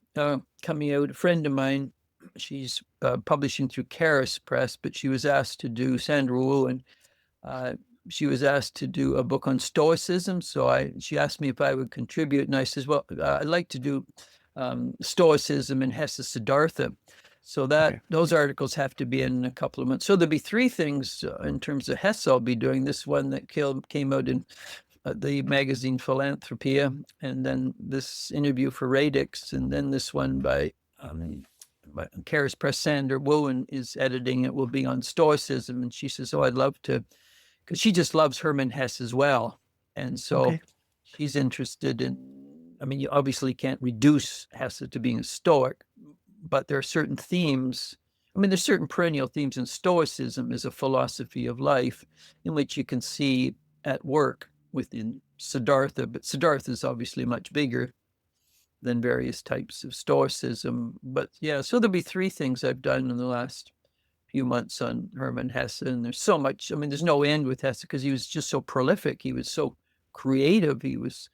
coming out. A friend of mine, she's publishing through Kerouac Press, but she was asked to do, Sandra Wu, and she was asked to do a book on Stoicism. So she asked me if I would contribute, and I says, well, I'd like to do Stoicism and Hesse Siddhartha. So those articles have to be in a couple of months. So there'll be three things in terms of Hesse I'll be doing. This one that came out in the magazine Philanthropia, and then this interview for Radix, and then this one by Kerouac Press. Sandra Wu is editing it, will be on Stoicism. And she says, oh, I'd love to, because she just loves Hermann Hesse as well. And so she's interested in, I mean, you obviously can't reduce Hesse to being a Stoic, but there are certain themes. I mean, there's certain perennial themes in Stoicism as a philosophy of life in which you can see at work within Siddhartha, but Siddhartha is obviously much bigger than various types of Stoicism. But yeah, so there'll be three things I've done in the last few months on Hermann Hesse, and there's so much. I mean, there's no end with Hesse because he was just so prolific. He was so creative. He was,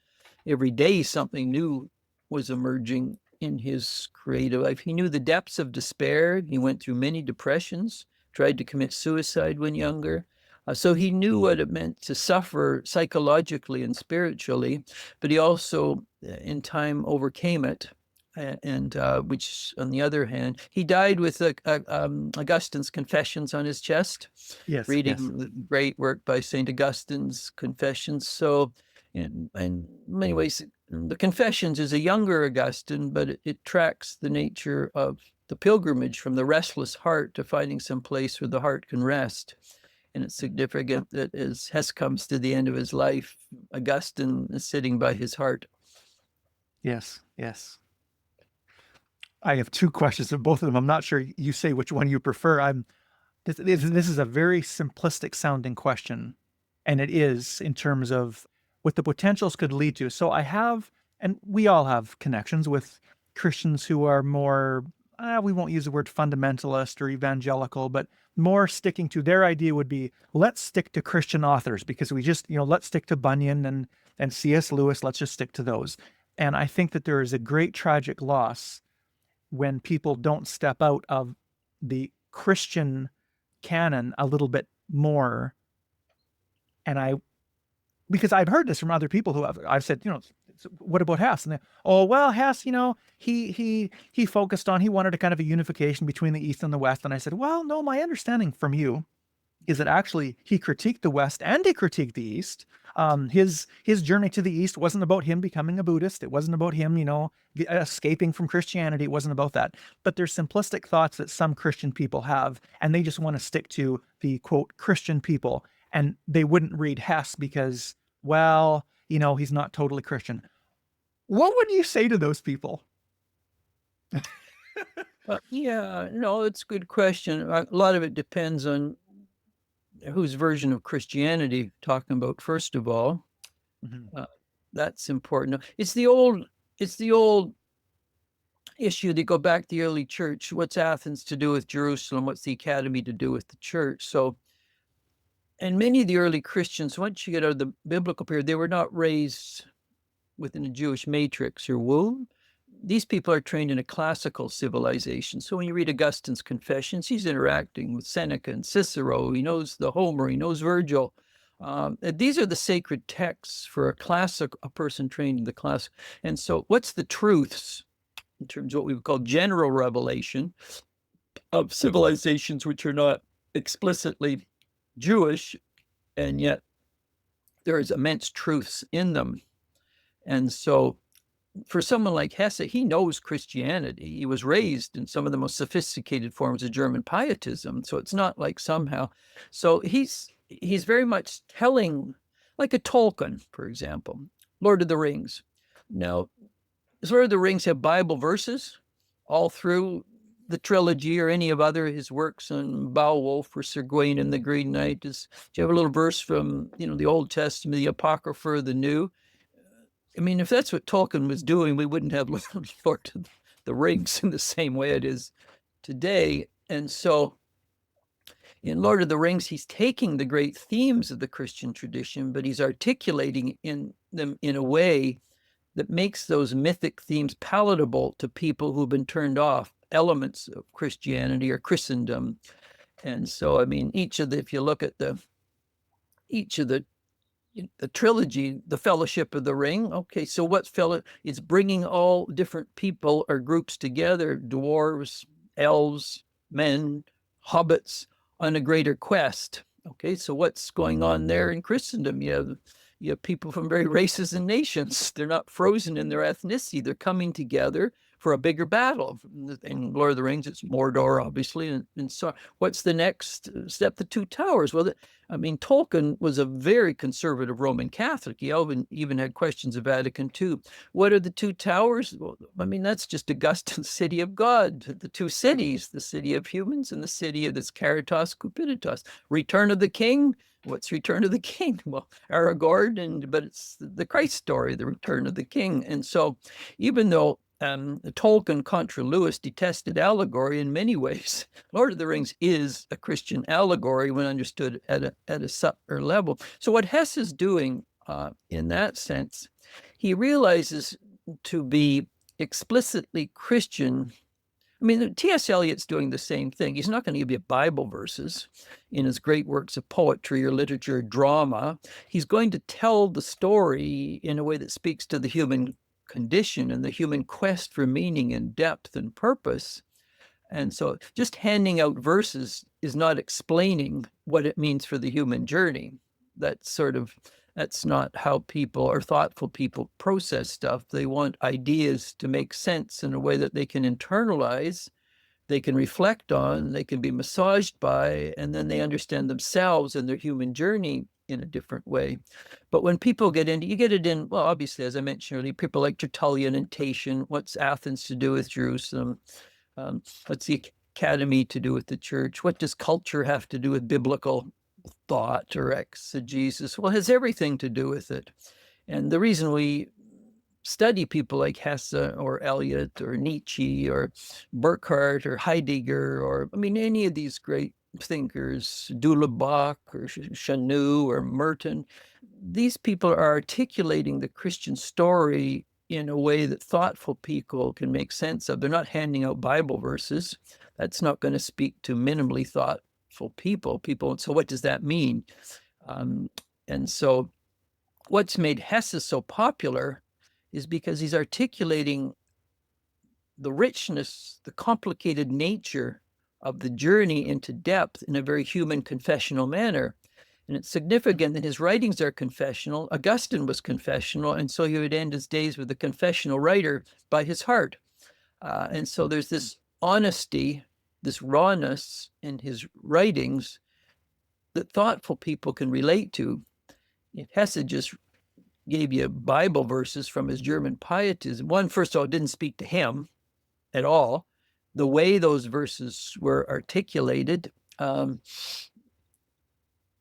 every day something new was emerging in his creative life. He knew the depths of despair. He went through many depressions, tried to commit suicide when younger. So he knew what it meant to suffer psychologically and spiritually, but he also, in time, overcame it. And which, on the other hand, he died with Augustine's Confessions on his chest, reading the great work by St. Augustine's Confessions. So in many ways, the Confessions is a younger Augustine, but it tracks the nature of the pilgrimage from the restless heart to finding some place where the heart can rest. And it's significant that as Hesse comes to the end of his life, Augustine is sitting by his heart. Yes. I have two questions, and both of them, I'm not sure you say which one you prefer. This is a very simplistic sounding question, and it is in terms of what the potentials could lead to. So I have, and we all have connections with Christians who are more, we won't use the word fundamentalist or evangelical, but more sticking to their idea would be, let's stick to Christian authors because we just, let's stick to Bunyan and C.S. Lewis, let's just stick to those. And I think that there is a great tragic loss when people don't step out of the Christian canon a little bit more. And because I've heard this from other people who I've said, what about Hesse? And Hesse, he focused on, he wanted a kind of a unification between the East and the West. And I said, well, no, my understanding from you is that actually he critiqued the West and he critiqued the East. His journey to the East wasn't about him becoming a Buddhist. It wasn't about him, escaping from Christianity. It wasn't about that. But there's simplistic thoughts that some Christian people have, and they just want to stick to the, quote, Christian people. And they wouldn't read Hesse because, he's not totally Christian. What would you say to those people? It's a good question. A lot of it depends on whose version of Christianity talking about, first of all. Mm-hmm. That's important. It's the old issue. They go back to the early church. What's Athens to do with Jerusalem? What's the academy to do with the church? So, and many of the early Christians, once you get out of the biblical period, they were not raised within a Jewish matrix or womb. These people are trained in a classical civilization. So when you read Augustine's Confessions, he's interacting with Seneca and Cicero. He knows the Homer. He knows Virgil. These are the sacred texts for a person trained in the class. And so what's the truths in terms of what we would call general revelation of civilizations which are not explicitly Jewish, and yet there is immense truths in them. And so for someone like Hesse, he knows Christianity. He was raised in some of the most sophisticated forms of German pietism. So it's not like somehow. So he's very much telling, like a Tolkien, for example, Lord of the Rings. Now, does Lord of the Rings have Bible verses all through the trilogy or any of his works on Beowulf or Sir Gawain and the Green Knight? Do you have a little verse from, the Old Testament, the Apocrypha, or the New? I mean, if that's what Tolkien was doing, we wouldn't have Lord of the Rings in the same way it is today. And so in Lord of the Rings, he's taking the great themes of the Christian tradition, but he's articulating in them in a way that makes those mythic themes palatable to people who've been turned off elements of Christianity or Christendom. And so, I mean, if you look at each of the trilogy, the Fellowship of the Ring. Okay, so it's bringing all different people or groups together, dwarves, elves, men, hobbits, on a greater quest. Okay, so what's going on there in Christendom? You have people from various races and nations. They're not frozen in their ethnicity. They're coming together for a bigger battle. In Lord of the Rings, it's Mordor, obviously. And so what's the next step? The Two Towers. Well, I mean, Tolkien was a very conservative Roman Catholic. He even had questions of Vatican II. What are the Two Towers? Well, I mean, that's just Augustine's city of God, the two cities, the city of humans and the city of this Caritas Cupiditas. Return of the King. What's Return of the King? Well, Aragorn, but it's the Christ story, the Return of the King. And so even though Tolkien contra Lewis detested allegory in many ways, Lord of the Rings is a Christian allegory when understood at a subtler level. So what Hesse is doing in that sense, he realizes to be explicitly Christian. I mean, T.S. Eliot's doing the same thing. He's not going to give you Bible verses in his great works of poetry or literature or drama. He's going to tell the story in a way that speaks to the human condition and the human quest for meaning and depth and purpose. And so just handing out verses is not explaining what it means for the human journey. That's not how people or thoughtful people process stuff. They want ideas to make sense in a way that they can internalize, they can reflect on, they can be massaged by, and then they understand themselves and their human journey in a different way. But when people you get it in, well, obviously, as I mentioned earlier, people like Tertullian and Tatian. What's Athens to do with Jerusalem? What's the academy to do with the church? What does culture have to do with biblical thought or exegesis? Well, it has everything to do with it. And the reason we study people like Hesse or Eliot or Nietzsche or Burckhardt or Heidegger or, I mean, any of these great thinkers, Dulebach or Chanu or Merton, these people are articulating the Christian story in a way that thoughtful people can make sense of. They're not handing out Bible verses. That's not going to speak to minimally thoughtful people. So what does that mean? And so what's made Hesse so popular is because he's articulating the richness, the complicated nature of the journey into depth in a very human confessional manner. And it's significant that his writings are confessional. Augustine was confessional, and so he would end his days with a confessional writer by his heart. And so there's this honesty, this rawness in his writings that thoughtful people can relate to. If Hesse just gave you Bible verses from his German pietism, one, first of all, didn't speak to him at all. The way those verses were articulated,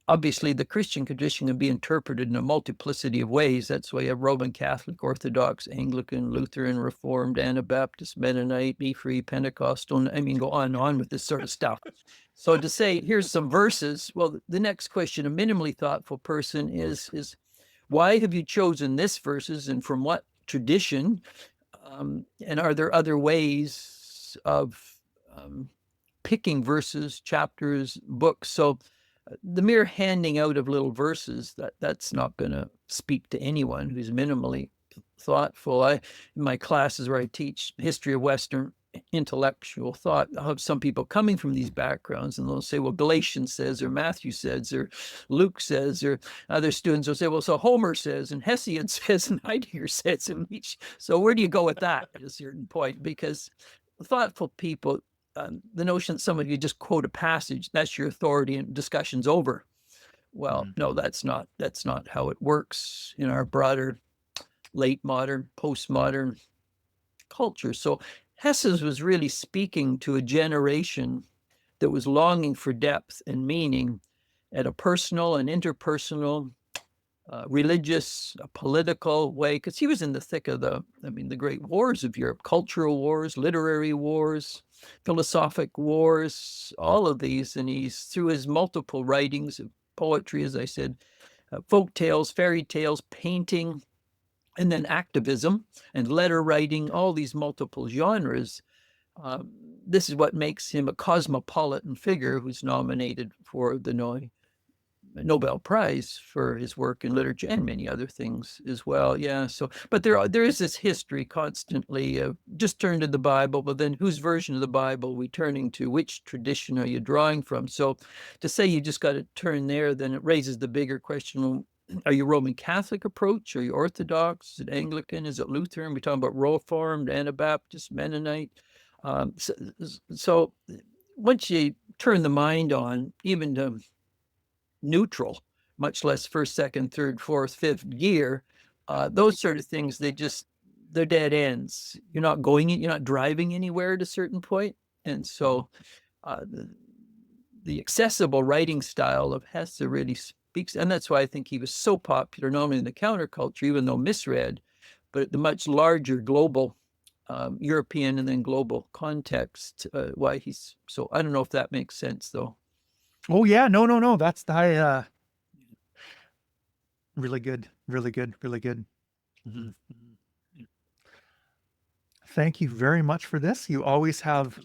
obviously the Christian tradition can be interpreted in a multiplicity of ways. That's why you have Roman Catholic, Orthodox, Anglican, Lutheran, Reformed, Anabaptist, Mennonite, Free, Pentecostal. I mean, go on and on with this sort of stuff. So to say, here's some verses, well, the next question, a minimally thoughtful person is why have you chosen this verses and from what tradition? And are there other ways of picking verses, chapters, books? So the mere handing out of little verses, that's not going to speak to anyone who's minimally thoughtful. In my classes where I teach history of Western intellectual thought, I'll have some people coming from these backgrounds and they'll say, well, Galatians says, or Matthew says, or Luke says, or other students will say, well, so Homer says, and Hesiod says, and Heidegger says, and Nietzsche. So where do you go with that at a certain point? Because thoughtful people, the notion that some of you just quote a passage, that's your authority and discussion's over. Well, no, that's not how it works in our broader late modern, postmodern culture. So Hesse was really speaking to a generation that was longing for depth and meaning at a personal and interpersonal religious, political way, because he was in the thick of the great wars of Europe, cultural wars, literary wars, philosophic wars, all of these. And he's, through his multiple writings of poetry, as I said, folk tales, fairy tales, painting, and then activism and letter writing, all these multiple genres. This is what makes him a cosmopolitan figure who's nominated for the Nobel Prize for his work in literature and many other things as well. Yeah. So, but there is this history constantly of just turn to the Bible, but then whose version of the Bible are we turning to? Which tradition are you drawing from? So, to say you just got to turn there, then it raises the bigger question: are you Roman Catholic approach? Are you Orthodox? Is it Anglican? Is it Lutheran? We're talking about Reformed, Anabaptist, Mennonite. So once you turn the mind on, even to neutral, much less first, second, third, fourth, fifth gear, those sort of things, they're dead ends. You're not driving anywhere at a certain point. And so the accessible writing style of Hesse really speaks, and that's why I think he was so popular, not only in the counterculture, even though misread, but at the much larger global European and then global context, why he's so, I don't know if that makes sense though. Oh yeah, no. That's the really good, really good, really good. Mm-hmm. Thank you very much for this. You always have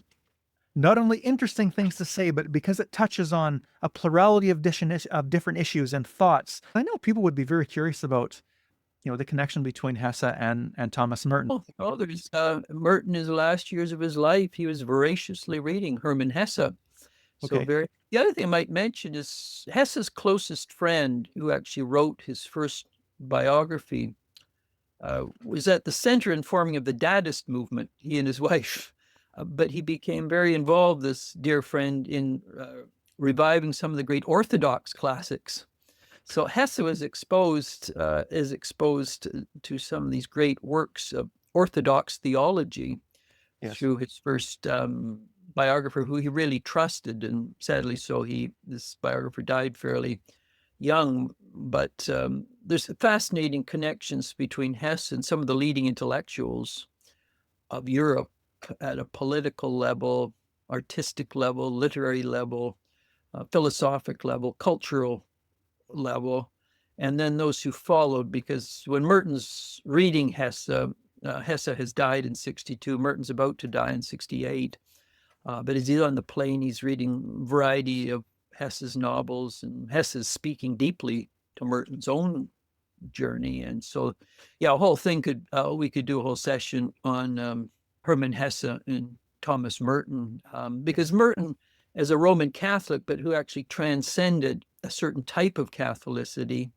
not only interesting things to say, but because it touches on a plurality of different issues and thoughts, I know people would be very curious about, the connection between Hesse and Thomas Merton. Oh, there's Merton, his last years of his life, he was voraciously reading Hermann Hesse. So Okay. the other thing I might mention is Hesse's closest friend, who actually wrote his first biography, was at the center and forming of the Dadaist movement, he and his wife. But he became very involved, this dear friend, in reviving some of the great Orthodox classics. So Hesse was exposed to some of these great works of Orthodox theology through his first biographer, who he really trusted, and sadly, so this biographer died fairly young. But there's fascinating connections between Hesse and some of the leading intellectuals of Europe at a political level, artistic level, literary level, philosophic level, cultural level, and then those who followed. Because when Merton's reading Hesse, Hesse has died in 62, Merton's about to die in 68. But as he's on the plane, he's reading a variety of Hesse's novels, and Hesse's speaking deeply to Merton's own journey. And so, yeah, a whole thing we could do a whole session on Hermann Hesse and Thomas Merton, because Merton, as a Roman Catholic, but who actually transcended a certain type of Catholicity,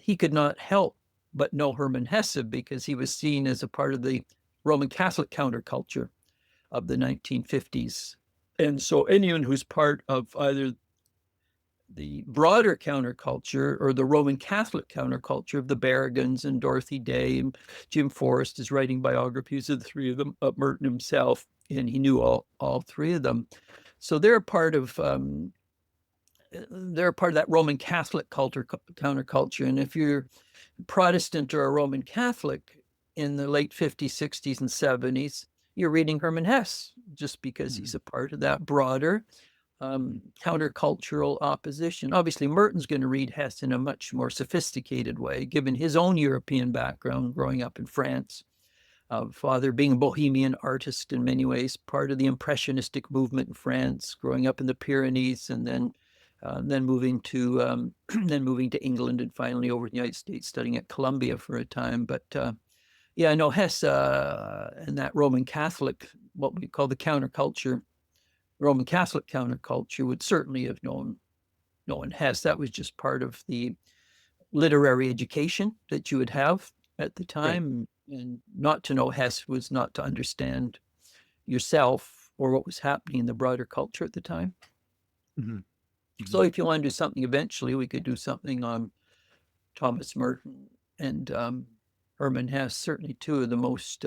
he could not help but know Hermann Hesse, because he was seen as a part of the Roman Catholic counterculture of the 1950s. And so anyone who's part of either the broader counterculture or the Roman Catholic counterculture of the Berrigans and Dorothy Day, and Jim Forrest is writing biographies of the three of them, Merton himself, and he knew all three of them. So they're part of that Roman Catholic counterculture. And if you're Protestant or a Roman Catholic in the late 50s, 60s, and 70s, you're reading Hermann Hesse, just because he's a part of that broader countercultural opposition. Obviously, Merton's going to read Hesse in a much more sophisticated way, given his own European background, growing up in France. Father being a bohemian artist in many ways, part of the impressionistic movement in France, growing up in the Pyrenees, and then moving to England, and finally over to the United States, studying at Columbia for a time. But yeah, I know Hesse and that Roman Catholic, what we call the counterculture, Roman Catholic counterculture, would certainly have known Hesse. That was just part of the literary education that you would have at the time. Right. And not to know Hesse was not to understand yourself or what was happening in the broader culture at the time. Mm-hmm. So if you want to do something eventually, we could do something on Thomas Merton and Hermann Hesse, certainly two of the most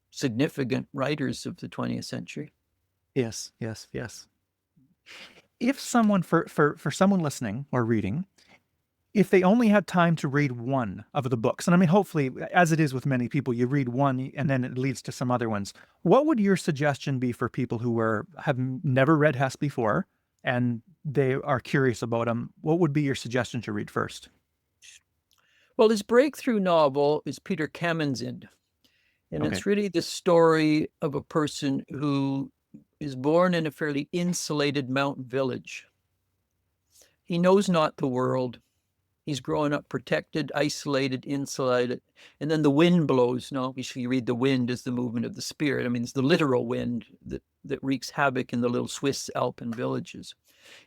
significant writers of the 20th century. Yes. If someone, for someone listening or reading, if they only had time to read one of the books, and I mean, hopefully, as it is with many people, you read one and then it leads to some other ones. What would your suggestion be for people who have never read Hess before and they are curious about him? What would be your suggestion to read first? Well, his breakthrough novel is Peter Kamenzind, and Okay. it's really the story of a person who is born in a fairly insulated mountain village. He knows not the world. He's growing up protected, isolated, insulated. And then the wind blows. No, obviously you read the wind as the movement of the spirit. I mean, it's the literal wind that wreaks havoc in the little Swiss Alpine villages.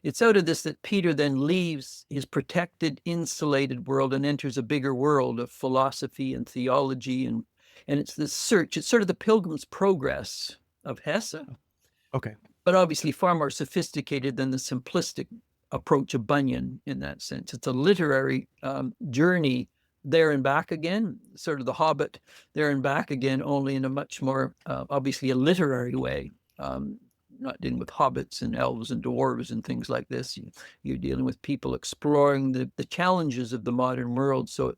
It's out of this that Peter then leaves his protected, insulated world and enters a bigger world of philosophy and theology. And it's this search. It's sort of the Pilgrim's Progress of Hesse, Okay. but obviously far more sophisticated than the simplistic approach of Bunyan in that sense. It's a literary journey there and back again, sort of the Hobbit there and back again, only in a much more, obviously a literary way. Not dealing with hobbits and elves and dwarves and things like this. You're dealing with people exploring the challenges of the modern world. So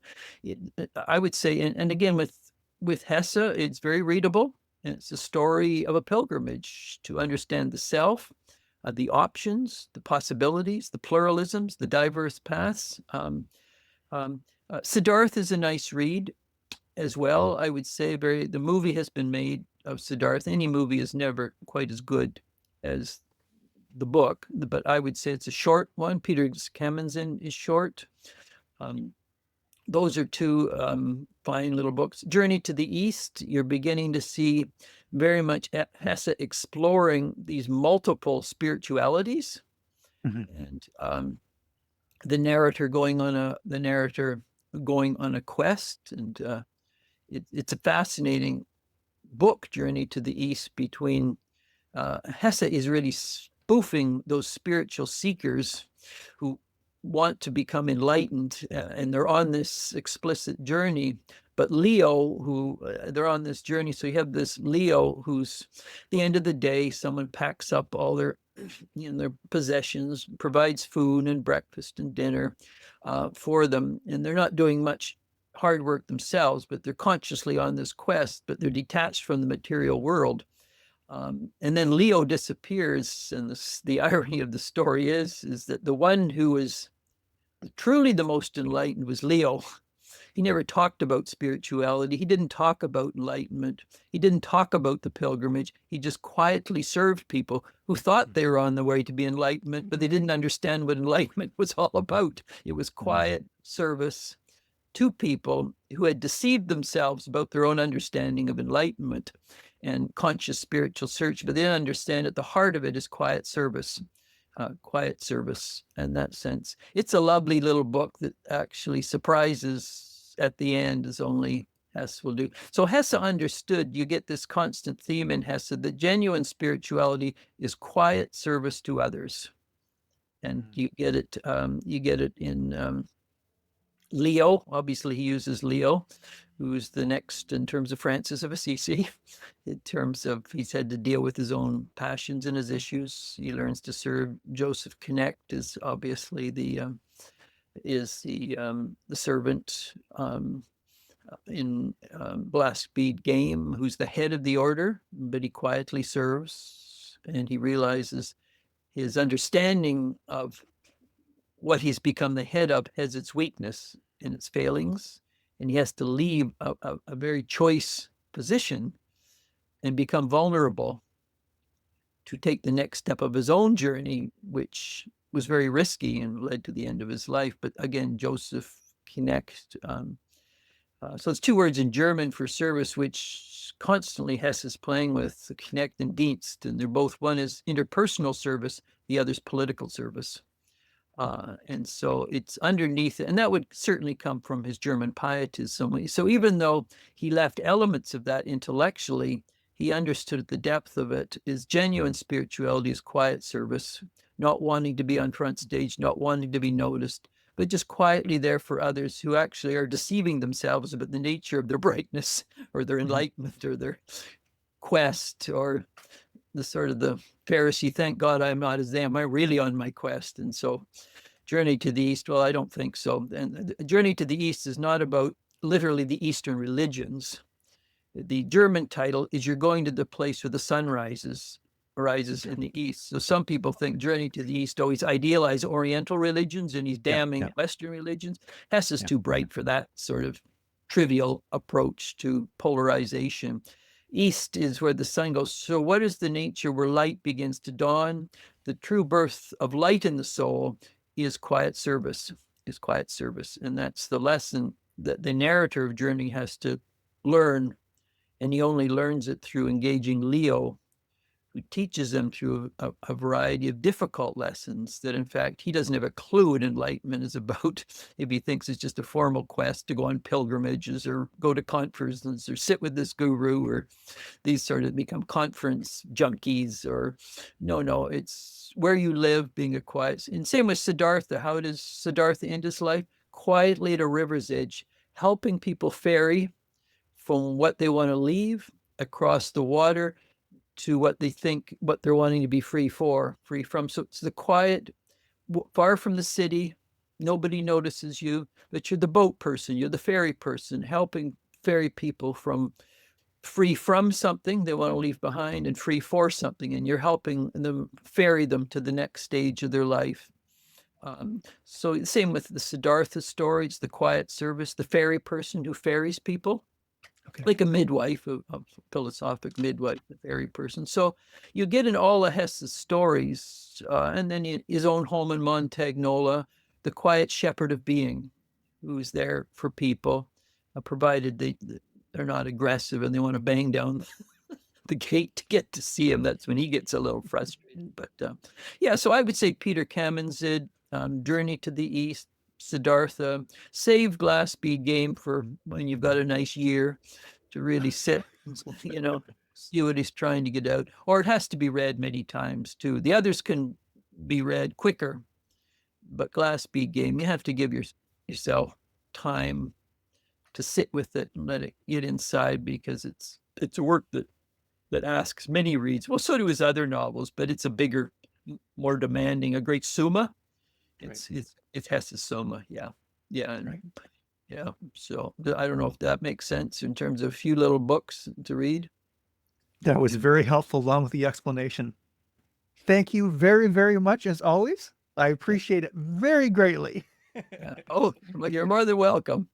I would say, and again, with Hesse, it's very readable. And it's a story of a pilgrimage to understand the self, the options, the possibilities, the pluralisms, the diverse paths. Siddhartha is a nice read as well. I would say the movie has been made of Siddhartha. Any movie is never quite as good as the book, but I would say it's a short one. Peter Kamenzind is short. Those are two fine little books. Journey to the East, you're beginning to see very much Hesse exploring these multiple spiritualities, and the narrator going on a quest, and it's a fascinating book, Journey to the East. Between Hesse is really spoofing those spiritual seekers who want to become enlightened, and they're on this explicit journey. But Leo, who they're on this journey, so you have this Leo who's, at the end of the day, someone packs up all their possessions, provides food and breakfast and dinner for them, and they're not doing much hard work themselves, but they're consciously on this quest, but they're detached from the material world. And then Leo disappears, and the irony of the story is that the one who was truly the most enlightened was Leo. He never talked about spirituality. He didn't talk about enlightenment. He didn't talk about the pilgrimage. He just quietly served people who thought they were on the way to be enlightenment, but they didn't understand what enlightenment was all about. It was quiet service to people who had deceived themselves about their own understanding of enlightenment and conscious spiritual search, but they didn't understand at the heart of it is quiet service in that sense. It's a lovely little book that actually surprises at the end, as only Hesse will do. So Hesse understood, you get this constant theme in Hesse, that genuine spirituality is quiet service to others. And you get it in Leo. Obviously, he uses Leo, who's the next in terms of Francis of Assisi. In terms of, he's had to deal with his own passions and his issues. He learns to serve. Joseph Knecht is obviously the servant in Last Bead game, who's the head of the order, but he quietly serves, and he realizes his understanding of what he's become the head of has its weakness and its failings, and he has to leave a very choice position and become vulnerable to take the next step of his own journey, which was very risky and led to the end of his life. But again, Joseph Knecht. So it's two words in German for service, which constantly Hesse is playing with, Knecht and Dienst, and they're both, one is interpersonal service, the other's political service. And so it's underneath it, and that would certainly come from his German pietism. So even though he left elements of that intellectually, he understood the depth of it. Is genuine spirituality is quiet service, not wanting to be on front stage, not wanting to be noticed, but just quietly there for others who actually are deceiving themselves about the nature of their brightness or their enlightenment or their quest, or the sort of the Pharisee, thank God I'm not as them. I'm really on my quest. And so Journey to the East, well, I don't think so. And Journey to the East is not about literally the Eastern religions. The German title is You're Going to the Place Where the Sun Rises in the East. So some people think Journey to the East always idealize Oriental religions and he's damning Western religions. Hess is too bright for that sort of trivial approach to polarization. East is where the sun goes. So what is the nature where light begins to dawn? The true birth of light in the soul is quiet service, And that's the lesson that the narrator of Journey has to learn. And he only learns it through engaging Leo, who teaches them through a variety of difficult lessons that, in fact, he doesn't have a clue what enlightenment is about if he thinks it's just a formal quest to go on pilgrimages or go to conferences or sit with this guru or these sort of become conference junkies or no, it's where you live, being a quiet. And same with Siddhartha. How does Siddhartha end his life? Quietly at a river's edge, helping people ferry from what they want to leave across the water to what they think, what they're wanting to be free from. So it's the quiet, far from the city, nobody notices you, but you're the boat person, you're the ferry person, helping ferry people from free from something they want to leave behind and free for something, and you're helping them ferry them to the next stage of their life. So the same with the Siddhartha story, it's the quiet service, the ferry person who ferries people. Like a midwife, a philosophic midwife, a ferry person. So you get in all of Hesse's stories, and then his own home in Montagnola, the quiet shepherd of being, who's there for people, provided they're not aggressive and they want to bang down the gate to get to see him. That's when he gets a little frustrated. But so I would say Peter Kamenzind, Journey to the East, Siddhartha, save glass bead game for when you've got a nice year to really sit, see what he's trying to get out. Or it has to be read many times too. The others can be read quicker, but glass bead game, you have to give yourself time to sit with it and let it get inside, because it's a work that asks many reads. Well, so do his other novels, but it's a bigger, more demanding, a great summa. It has a summa, yeah. So I don't know if that makes sense in terms of a few little books to read. That was very helpful, along with the explanation. Thank you very, very much, as always. I appreciate it very greatly. Oh, well, you're more than welcome.